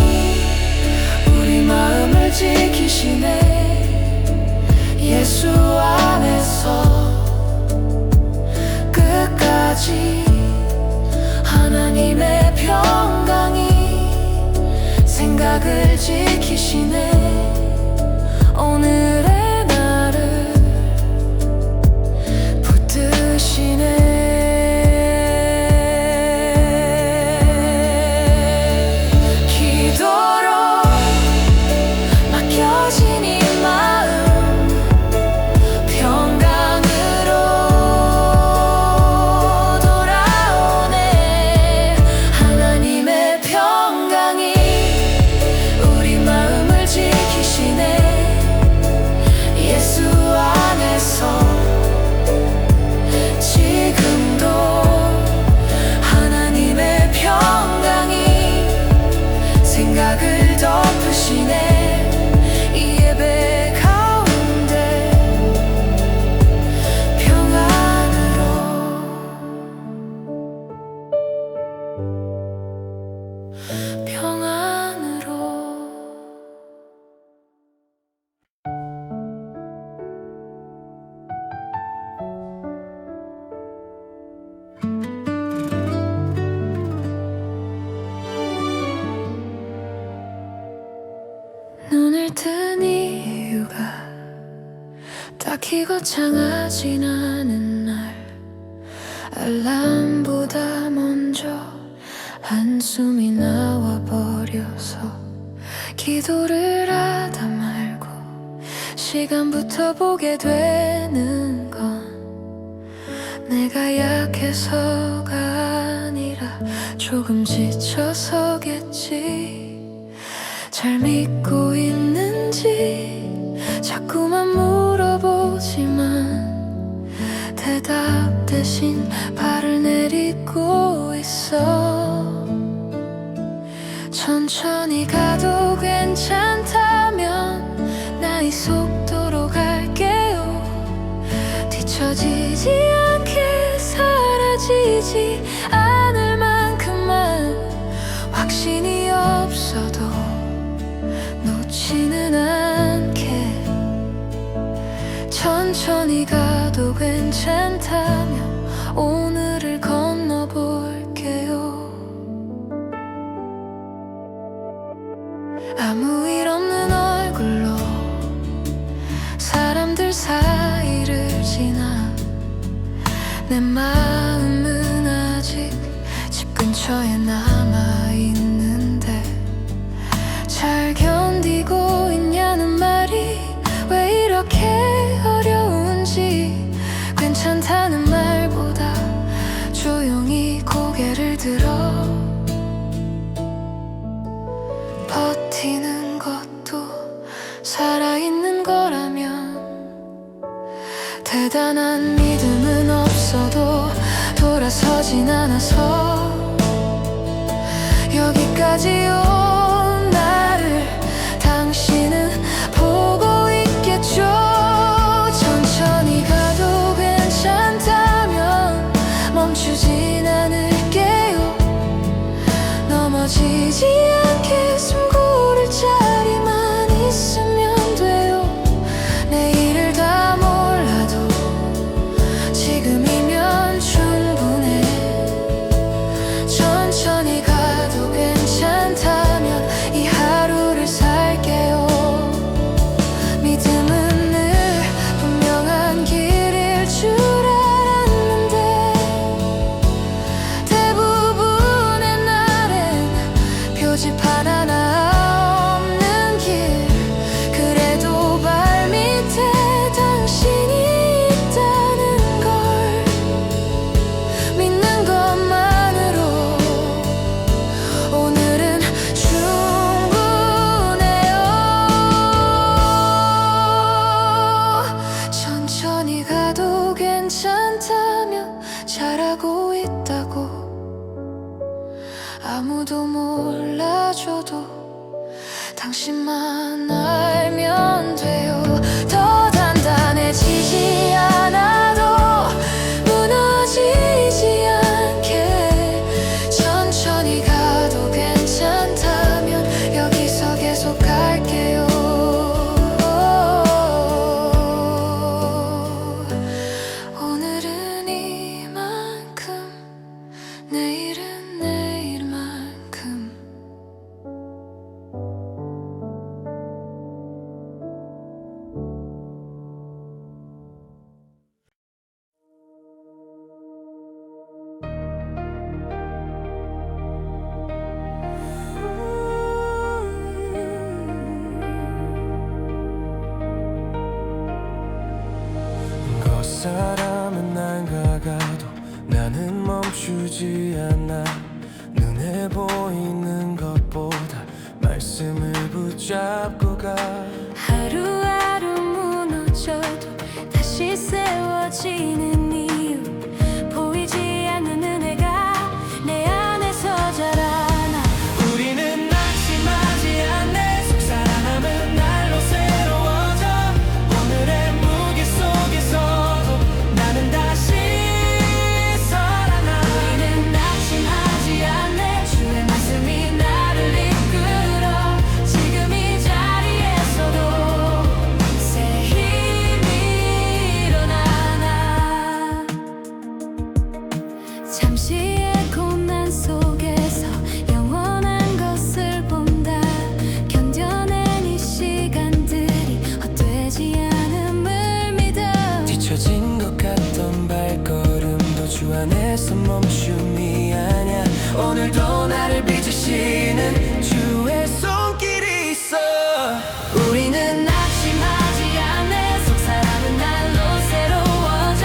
우리 마음을 지키시네. 예수 안에서 끝까지 하나님의 평강이 생각을 지키시네. 오늘의 나를 붙드시네. 기도로 맡겨진 이 마음 평강으로 돌아오네. 하나님의 평강이 우리 마음을 지키시네. 예수 안에서 지금도 하나님의 평강이 생각을 덮으시네. 이 예배 가운데 평안으로 평안으로 눈을 뜬 이유가 딱히 거창하진 않은 날, 알람보다 먼저 한숨이 나와버려서 기도를 하다 말고 시간부터 보게 되는 건 내가 약해서가 아니라 조금 지쳐서겠지. 잘 믿고 있는지 자꾸만 물어보지만 대답 대신 발을 내딛고 있어. 천천히 가도 괜찮다면 나 이 속도로 갈게요. 뒤처지지 않게 사라지지 않을 만큼만 확신이 없어도 놓지는 않게. 천천히 가도 괜찮다면 오늘을 건너볼게요. 아무 일 없는 얼굴로 사람들 사이를 지나 내 마음은 아직 집 근처에 남아있는데 잘 견디고 있냐는 말이 왜 이렇게 어려운지. 괜찮다는 말보다 조용히 고개를 들어 대단한 믿음은 없어도 돌아서진 않아서 여기까지 온 나를 당신은 보고 있겠죠. 천천히 가도 괜찮다면 멈추진 않을게요. 넘어지지 않게 숨 고를 자리만 있으면 돼요. 내일을 다 몰라도 지금이면 충분해. 천천히 가도 괜찮다면 이 하루를 살게요. 믿음은 늘 분명한 길일 줄 알았는데 대부분의 날엔 표지판 하나 없는 길. 그래도 발밑에 당신이 있다는 걸 믿는 것만으로 오늘은 충분해요. 천천히 가도 괜찮다면 잘하고 있다고 아무도 몰라줘도 당신만 알면 돼요. 더 단단해지지 않아도 무너지지 않게 천천히 가도 괜찮다면 여기서 계속 갈게요. 오늘은 이만큼, 내일은 내일만큼. 겉사람은 나가가도 나는 멈추지 않아. 눈에 보이는 것보다 말씀을 붙잡고 가. 하루하루 무너져도 다시 세워지는 이유. 보이지 않는 은혜가 내 안에서 자라나. 우리는 낙심하지 않네. 속사람은 날로 새로워져. 오늘의 무게 속에서도 나는 다시 살아나. 우리는 낙심하지 않네. 주의 말씀이 나를 이끌어. 지금 이 자리에서도 새 힘이 일어나나. 잠시의 고난 속에서 영원한 것을 본다. 견뎌낸 이 시간들이 헛되지 않음을 믿어. 뒤처진 것 같던 발걸음도 주 안에서 멈춤이 아냐. 오늘도 나를 빚으시는 주의 손길이 있어. 우리는 낙심하지 않네. 속사람은 날로 새로워져.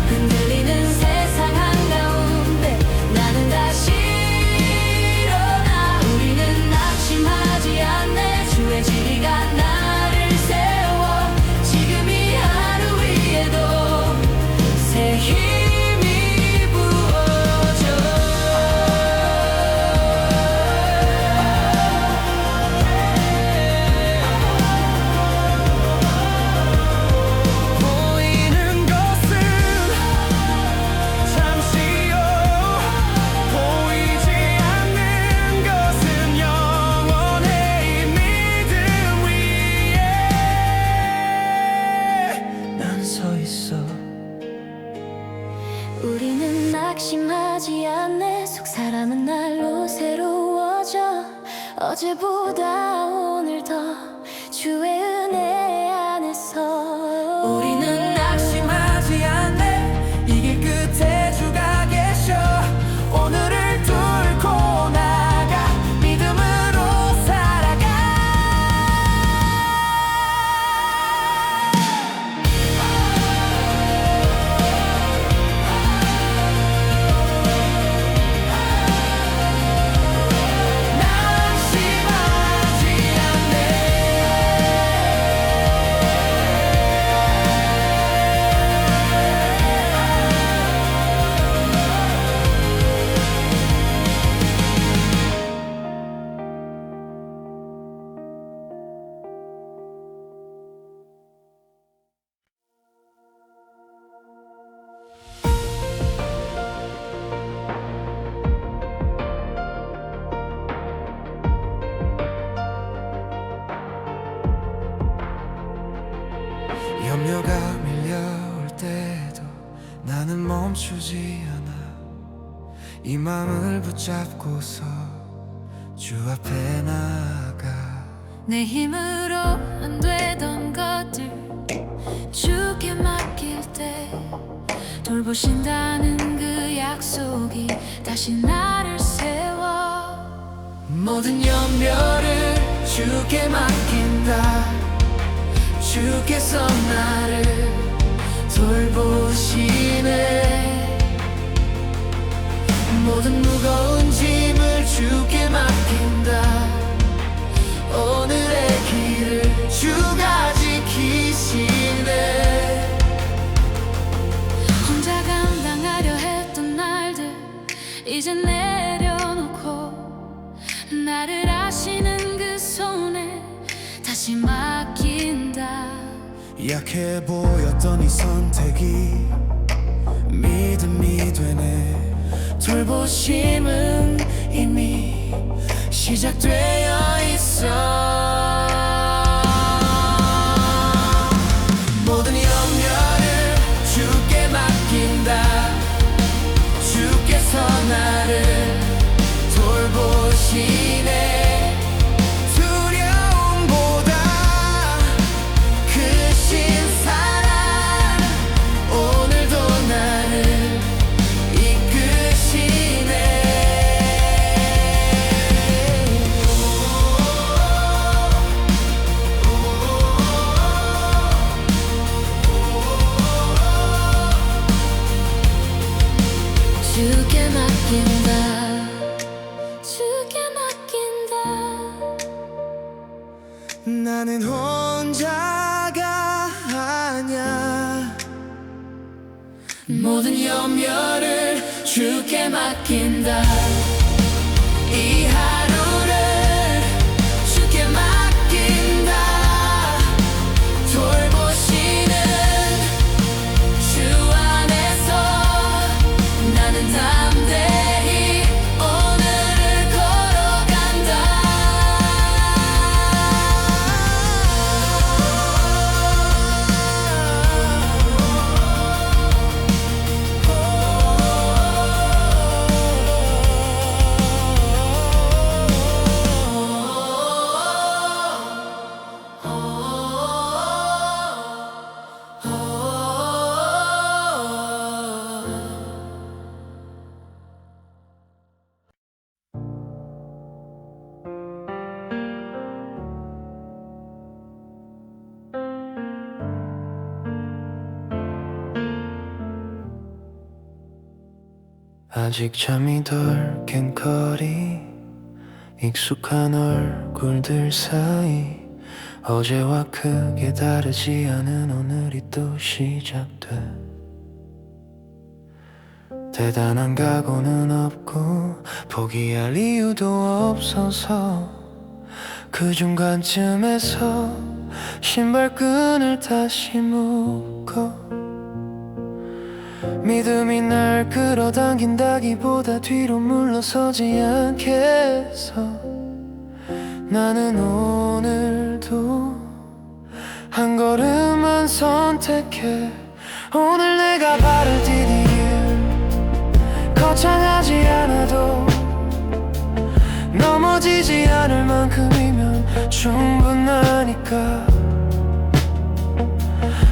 흔들리는 세상 한가운데 나는 다시 일어나. 우리는 낙심하지 않네. 주의 지리가 나를 세워. 지금 이 하루 위에도 새 힘이 부어져. 보이는 것은 잠시요. 보이지 않는 것은 영원해. 이 믿음 위에 난 서 있어. 우리는 낙심하지 않네. 속사람은 날로 새로워져. 어제보다 오늘 더 주의 은혜 안에서. 우리는 낙심하지 않네. 이 길 끝에 주가 계셔. 오늘을 뚫고 나가 믿음으로 살아가. 낙심하지 않네. 멈추지 않아. 이 맘을 붙잡고서 주 앞에 나아가. 내 힘으로 안 되던 것들 주께 맡길 때 돌보신다는 그 약속이 다시 나를 세워. 모든 염려를 주께 맡긴다. 주께서 나를 돌보시네. 모든 무거운 짐을 주께 맡긴다. 오늘의 길을 주가 지키시네. 혼자 감당하려 했던 날들 이제 내려놓고 나를 아시는 그 손에 다시 맡긴다. 약해 보였던 이 선택이 믿음이 되네. 돌보심은 이미 시작되어 있어. 모든 염려를 주께 맡긴다. 주께서 나를 돌보시네. 두려움보다 크신 사랑 오늘도 나를 이끄시네. 주께 맡긴다. 주께 맡긴다. 나는 혼자가 아냐. 모든 염려를 주께 맡긴다. 이 하루를 주께 맡긴다. 돌보시는 주 안에서 나는 담대히 오늘을 걸어간다. 아직 잠이 덜 깬 거리, 익숙한 얼굴들 사이 어제와 크게 다르지 않은 오늘이 또 시작돼. 대단한 각오는 없고 포기할 이유도 없어서 그 중간쯤에서 신발끈을 다시 묶어. 믿음이 날 끌어당긴다기보다 뒤로 물러서지 않겠어. 나는 오늘도 한 걸음만 선택해. 오늘 내가 발을 디디길 거창하지 않아도 넘어지지 않을 만큼이면 충분하니까.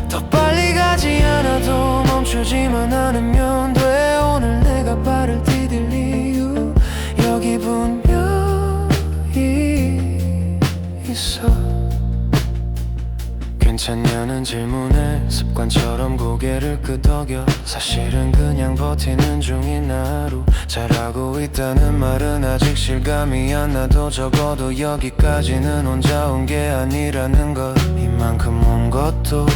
더 빨리 가지 않아도 멈추지만 않으면 돼. 오늘 내가 발을 디딜 이유 여기 분명히 있어. 괜찮냐는 질문에 습관처럼 고개를 끄덕여. 사실은 그냥 버티는 중인 하루. 잘하고 있다는 말은 아직 실감이 안 나도 적어도 여기까지는 혼자 온 게 아니라는 것. 이만큼 온 것도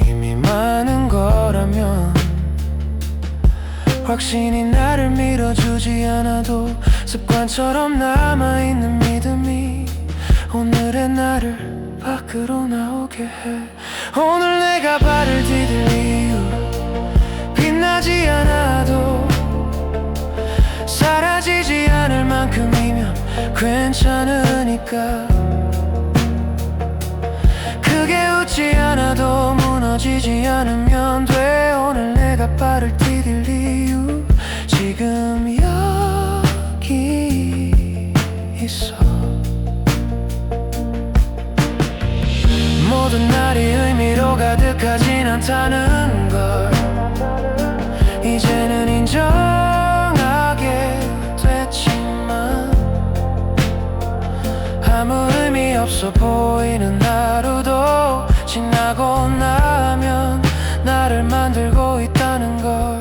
이미 많은 거라면 확신이 나를 밀어주지 않아도 습관처럼 남아있는 믿음이 오늘의 나를 밖으로 나오게 해. 오늘 내가 발을 디딜 이유 빛나지 않아도 사라지지 않을 만큼이면 괜찮으니까. 크게 웃지 않아도 무너지지 않으면 돼. 오늘 내가 발을 디딜 않다는 걸 이제는 인정하게 됐지만 아무 의미 없어 보이는 하루도 지나고 나면 나를 만들고 있다는 걸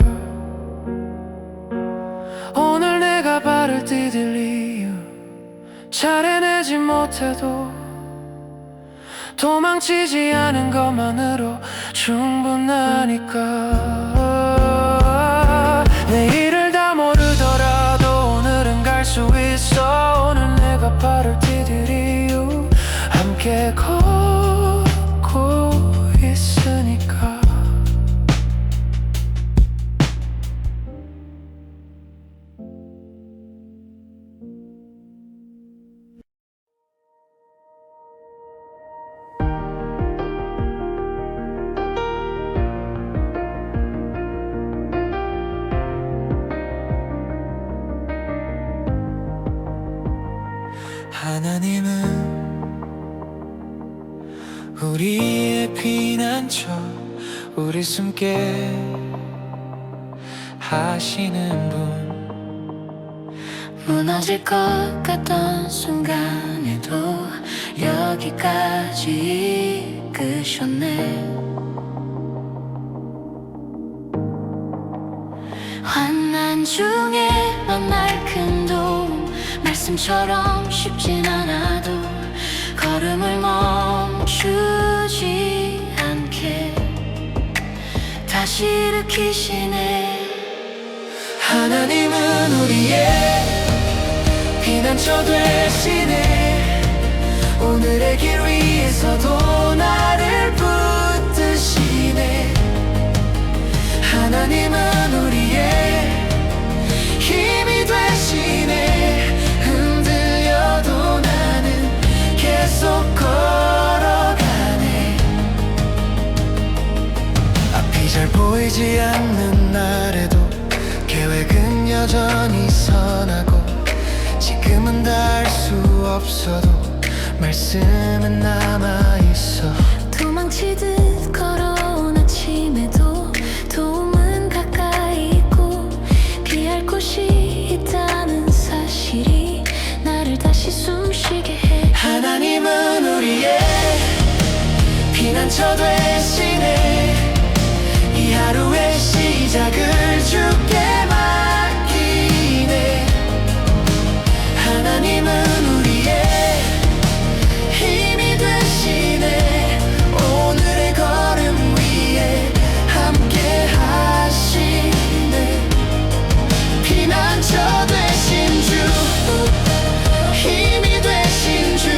오늘 내가 발을 디딜 이유 잘 해내지 못해도 도망치지 않은 것만으로 충분하니까 내일을 다 모르더라도 오늘은 갈 수 있어 오늘 내가 발을 디딜 이유 함께 걷고 있으니까 하나님은 우리의 피난처 우리 숨게 하시는 분 무너질 것 같던 순간에도 여기까지 이끄셨네 환난 중에 만날 큰 도움 말씀처럼 쉽진 않아도 걸음을 멈추지 않게 다시 일으키시네 하나님은 우리의 피난처 되시네 오늘의 길 위에서도 나를 붙드시네 하나님은 우리의 힘이 되시네 흔들려도 나는 계속 걸어가네 앞이 잘 보이지 않는 날에도 계획은 여전히 선하고 지금은 닿을 수 없어도 말씀은 남아있어 도망치듯 걸어온 아침에도 도움은 가까이 있고 피할 곳이 있다는 사실이 나를 다시 숨쉬게 해 하나님은 우리의 피난처 되시네 이 하루의 시작을 주께 맡기네 하나님은 우리의 힘이 되시네 오늘의 걸음 위에 함께 하시네 피난처 되신 주 힘이 되신 주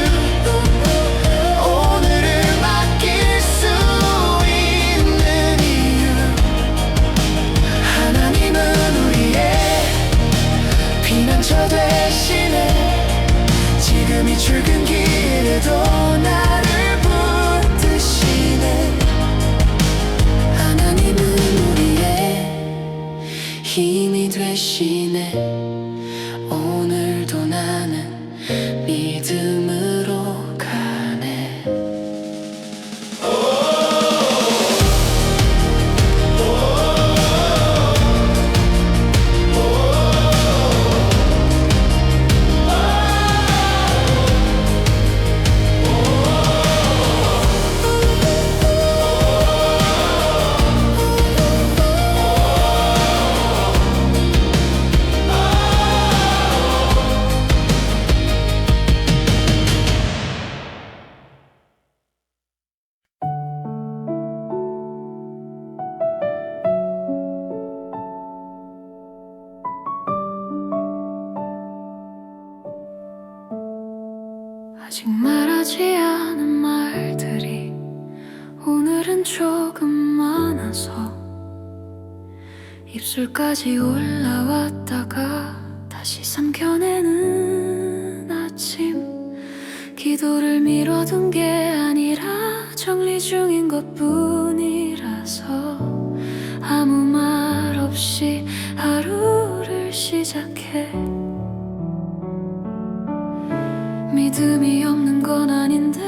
오늘을 맡길 수 있는 이유 하나님은 우리의 피난처 되시네 지금 이 출근길에도 나를 붙드시네 하나님은 우리의 힘이 되시네 오늘도 나는 믿음으로 가네 아직 말하지 않은 말들이 오늘은 조금 많아서 입술까지 올라왔다가 다시 삼켜내는 아침 기도를 미뤄둔 게 아니라 정리 중인 것뿐이라서 아무 말 없이 하루를 시작해 믿음이 없는 건 아닌데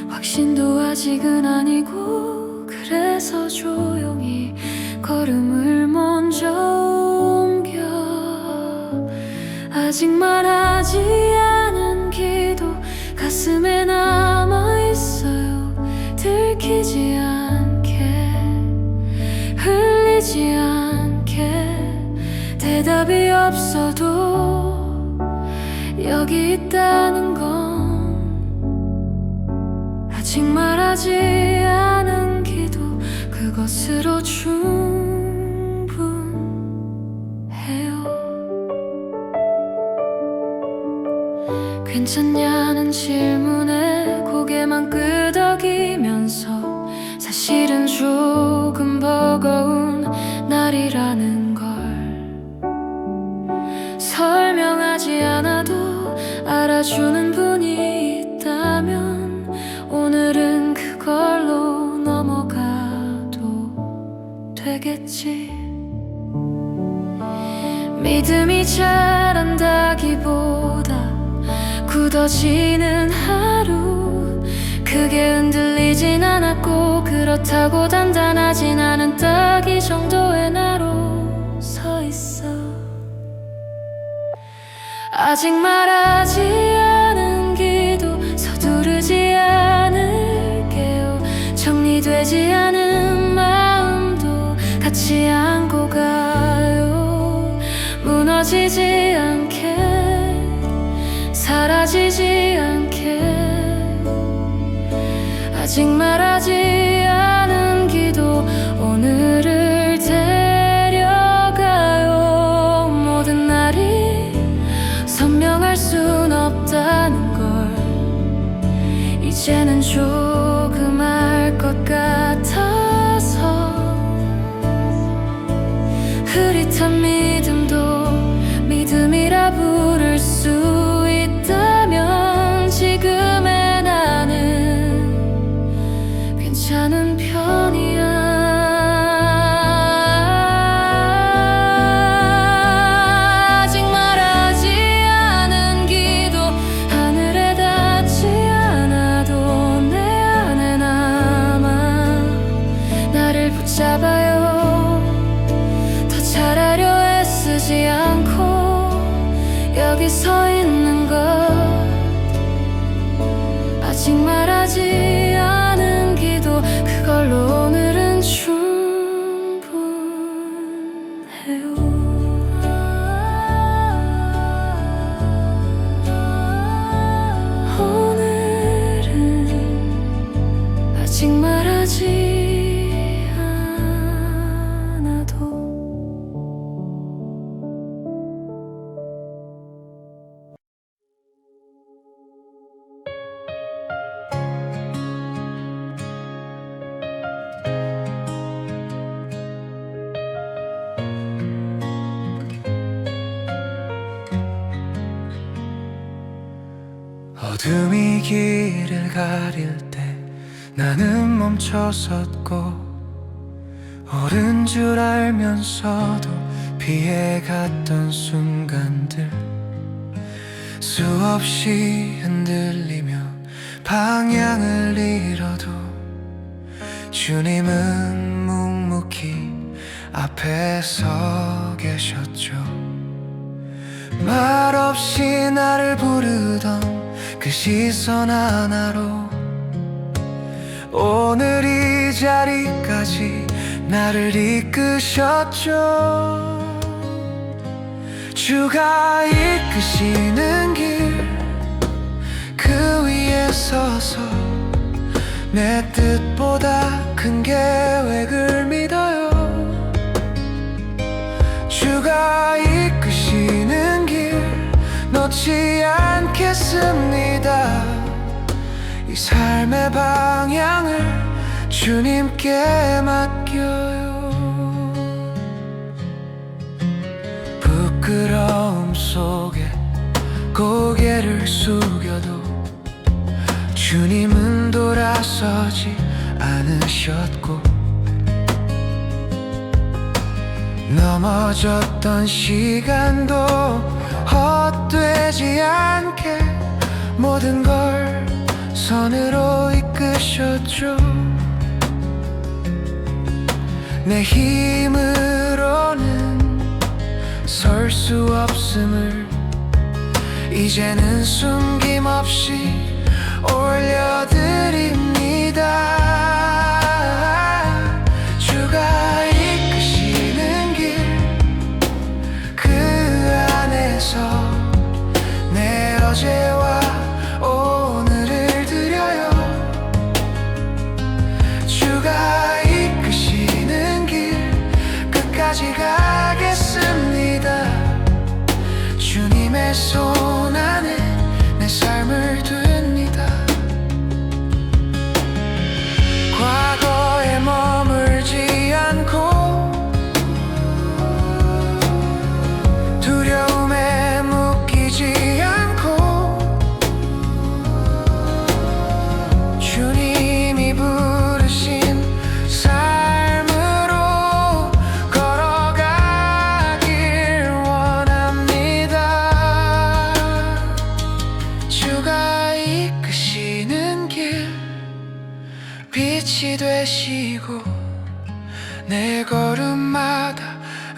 확신도 아직은 아니고 그래 앞에서 조용히 걸음을 먼저 옮겨 아직 말하지 않은 기도 가슴에 남아있어요. 들키지 않게 흘리지 않게 대답이 없어도 여기 있다는 건 아직 말하지 않은 기도 그것으로 충분해요. 괜찮냐는 질문에 고개만 끄덕이면서 사실은 조금 버거운 날이라는 걸 설명하지 않아도 알아주는 분이 있다면 오늘은 그걸로 넘어가도 되겠지. 믿음이 자란다기보다 굳어지는 하루 크게 흔들리진 않았고 그렇다고 단단하진 않은 딱 이 정도의 나로 서 있어. 아직 말하지 않은 기도 서두르지 않을게요. 정리되지 않은 마음도 같이 안고 가요. 무너지지 않게 사라지지 않게 아직 말하지 않은 기도 오늘을 데려가요. 모든 날이 선명할 순 없다는 걸 이제는 조금 알 것 같아서 흐릿한 믿음도 믿음이라 부를 수 있다면 지금의 나는 괜찮은 편이야. 아직 말하지 않은 기도 하늘에 닿지 않아도 내 안에 남아 나를 붙잡아요. 더 잘하려 애쓰지 않고 여기 서 있는 것 아직 말하지 않은 기도 그걸로 오늘은 충분해요. 오늘은 아직 말하지 않아도 어둠이 길을 가릴 때 나는 멈춰섰고 옳은 줄 알면서도 피해갔던 순간들 수없이 흔들리며 방향을 잃어도 주님은 묵묵히 앞에 서 계셨죠. 말없이 나를 부르던 그 시선 하나로 오늘 이 자리까지 나를 이끄셨죠. 주가 이끄시는 길 그 위에 서서 내 뜻보다 큰 계획을 믿어요. 주가 이끄시는 길 놓지 않겠습니다. 이 삶의 방향을 주님께 맡겨요. 부끄러움 속에 고개를 숙여도 주님은 돌아서지 않으셨고 넘어졌던 시간도 헛되지 않게 모든 걸 선으로 이끄셨죠. 내 힘으로는 설 수 없음을 이제는 숨김없이 올려드립니다. 주가 이끄시는 길 그 안에서 내 어제와 오늘을 드려요. 주가 이끄시는 길 끝까지 가겠습니다. 주님의 손 안에 내 삶을 둡니다. 과거에 머물지 않고 두려움에 묶이지 않고 주님이 부르신 삶으로 걸어가길 원합니다. 주가 이끄시는 길 빛이 되시고 내 걸음마다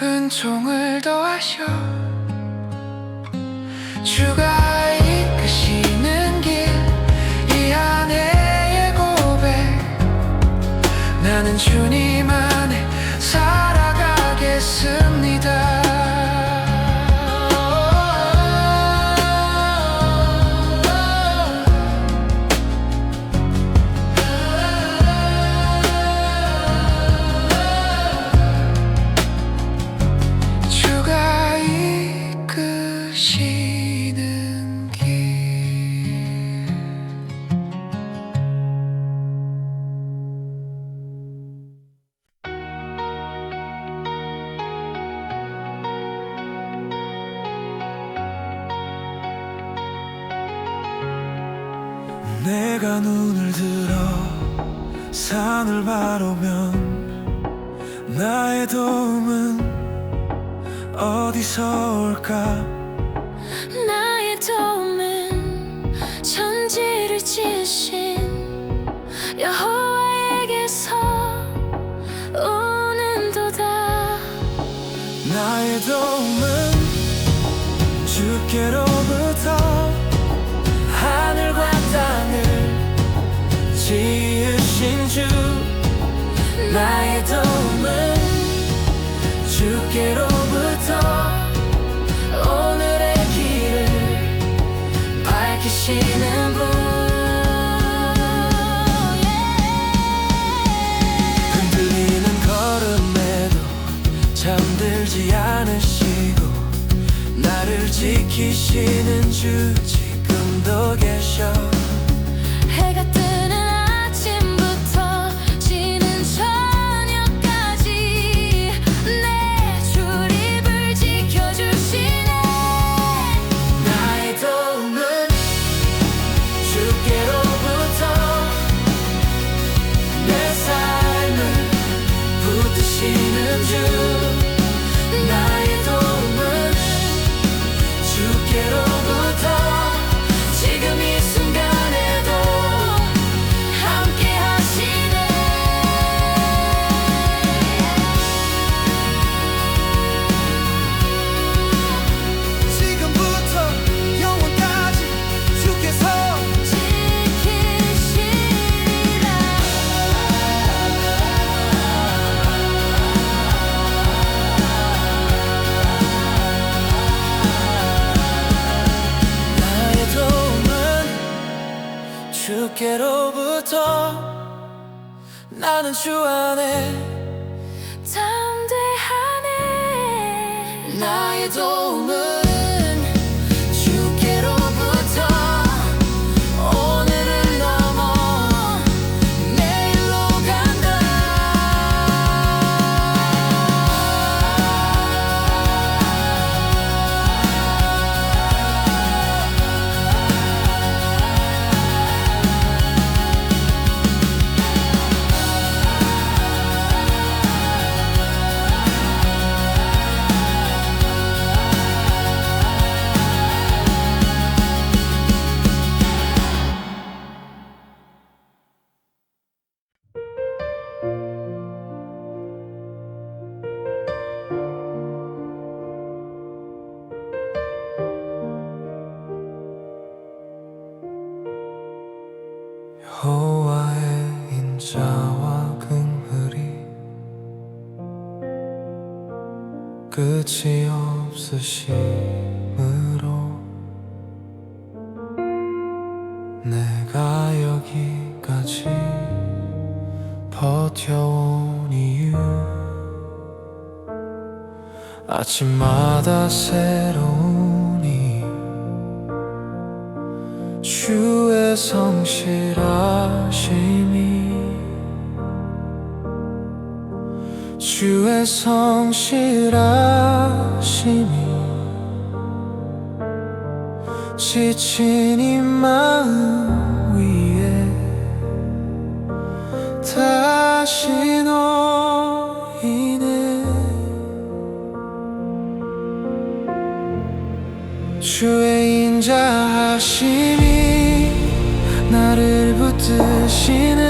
은총을 더하셔. 주가 이끄시는 길 이 안에의 고백 나는 주님 안에 살아가겠습니다. 주가 이끄시는 길. 내가 눈을 들어 산을 바라보면 나의 도움은 어디서 올까? 나의 도움은 천지를 지으신 여호와에게서 오는도다. 나의 도움은 주께로부터 하늘과 땅을 지으신 주. 나의 도움은 주께로부터 오늘의 길을 밝히시는 분. 흔들리는 걸음에도 잠들지 않으시고 나를 지키시는 주 지금도 계셔. 해가 뜨는 아침부터 지는 저녁까지 내 출입을 지켜주시네. 나의 도움은 주께로부터 내 삶을 붙드시는 주. 나의 도움은 주께로부터 지금 이 순간에도 함께 하시네. 지금부터 영원까지 주께서 지키시리라. 나의 도움은 주께로부터 나는 주 안에 담대하네. 나의 도움은 주께로부터 오늘을 넘어 내일로 간다. 끝이 없으심으로 내가 여기까지 버텨온 이유 아침마다 새로우니 주의 성실하심이 주의 성실하심이 지친 이 마음 위에 다시 놓이네 주의 인자하심이 나를 붙드시네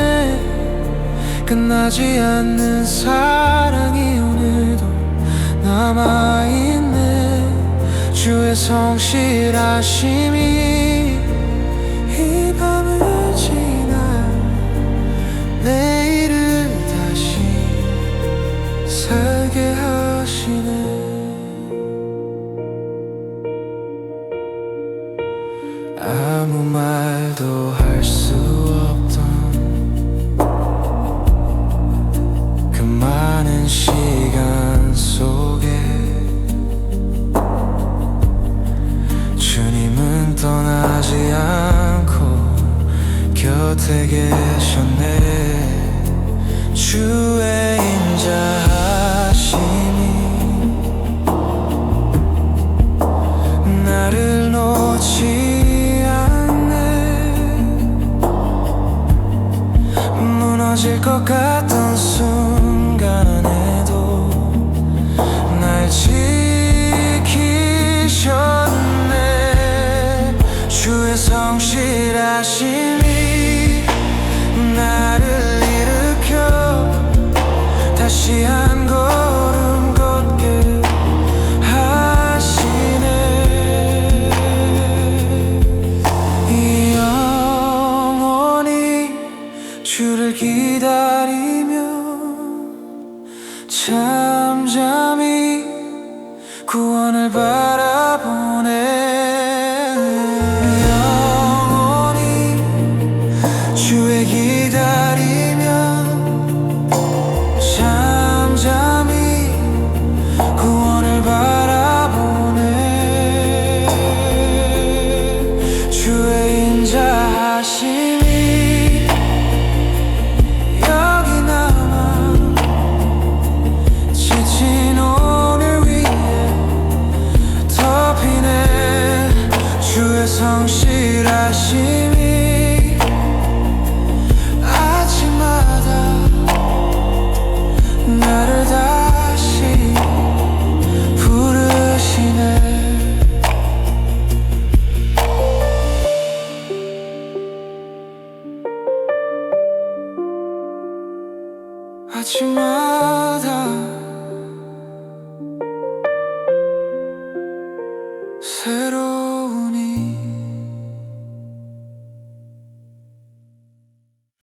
끝나지 않는 사랑이 오늘도 남아있네 주의 성실하심이 이 밤을 지나 내일을 다시 살게 하시네 아무 말도 할 수 없던 그 많은 시간 속에 주님은 떠나지 않고 곁에 계셨네 주의 인자하심이 나를 놓지 무너질 것 같던 순간에도 날 지키셨네 주의 성실하심이 나를 일으켜 다시 한 걸음 걷게 하시네 영원히 주를 기다리며 잠잠히 구원을 바라보네 영원히 주의 기다리며 잠잠히 구원을 바라보네 주의 인자하심이 성실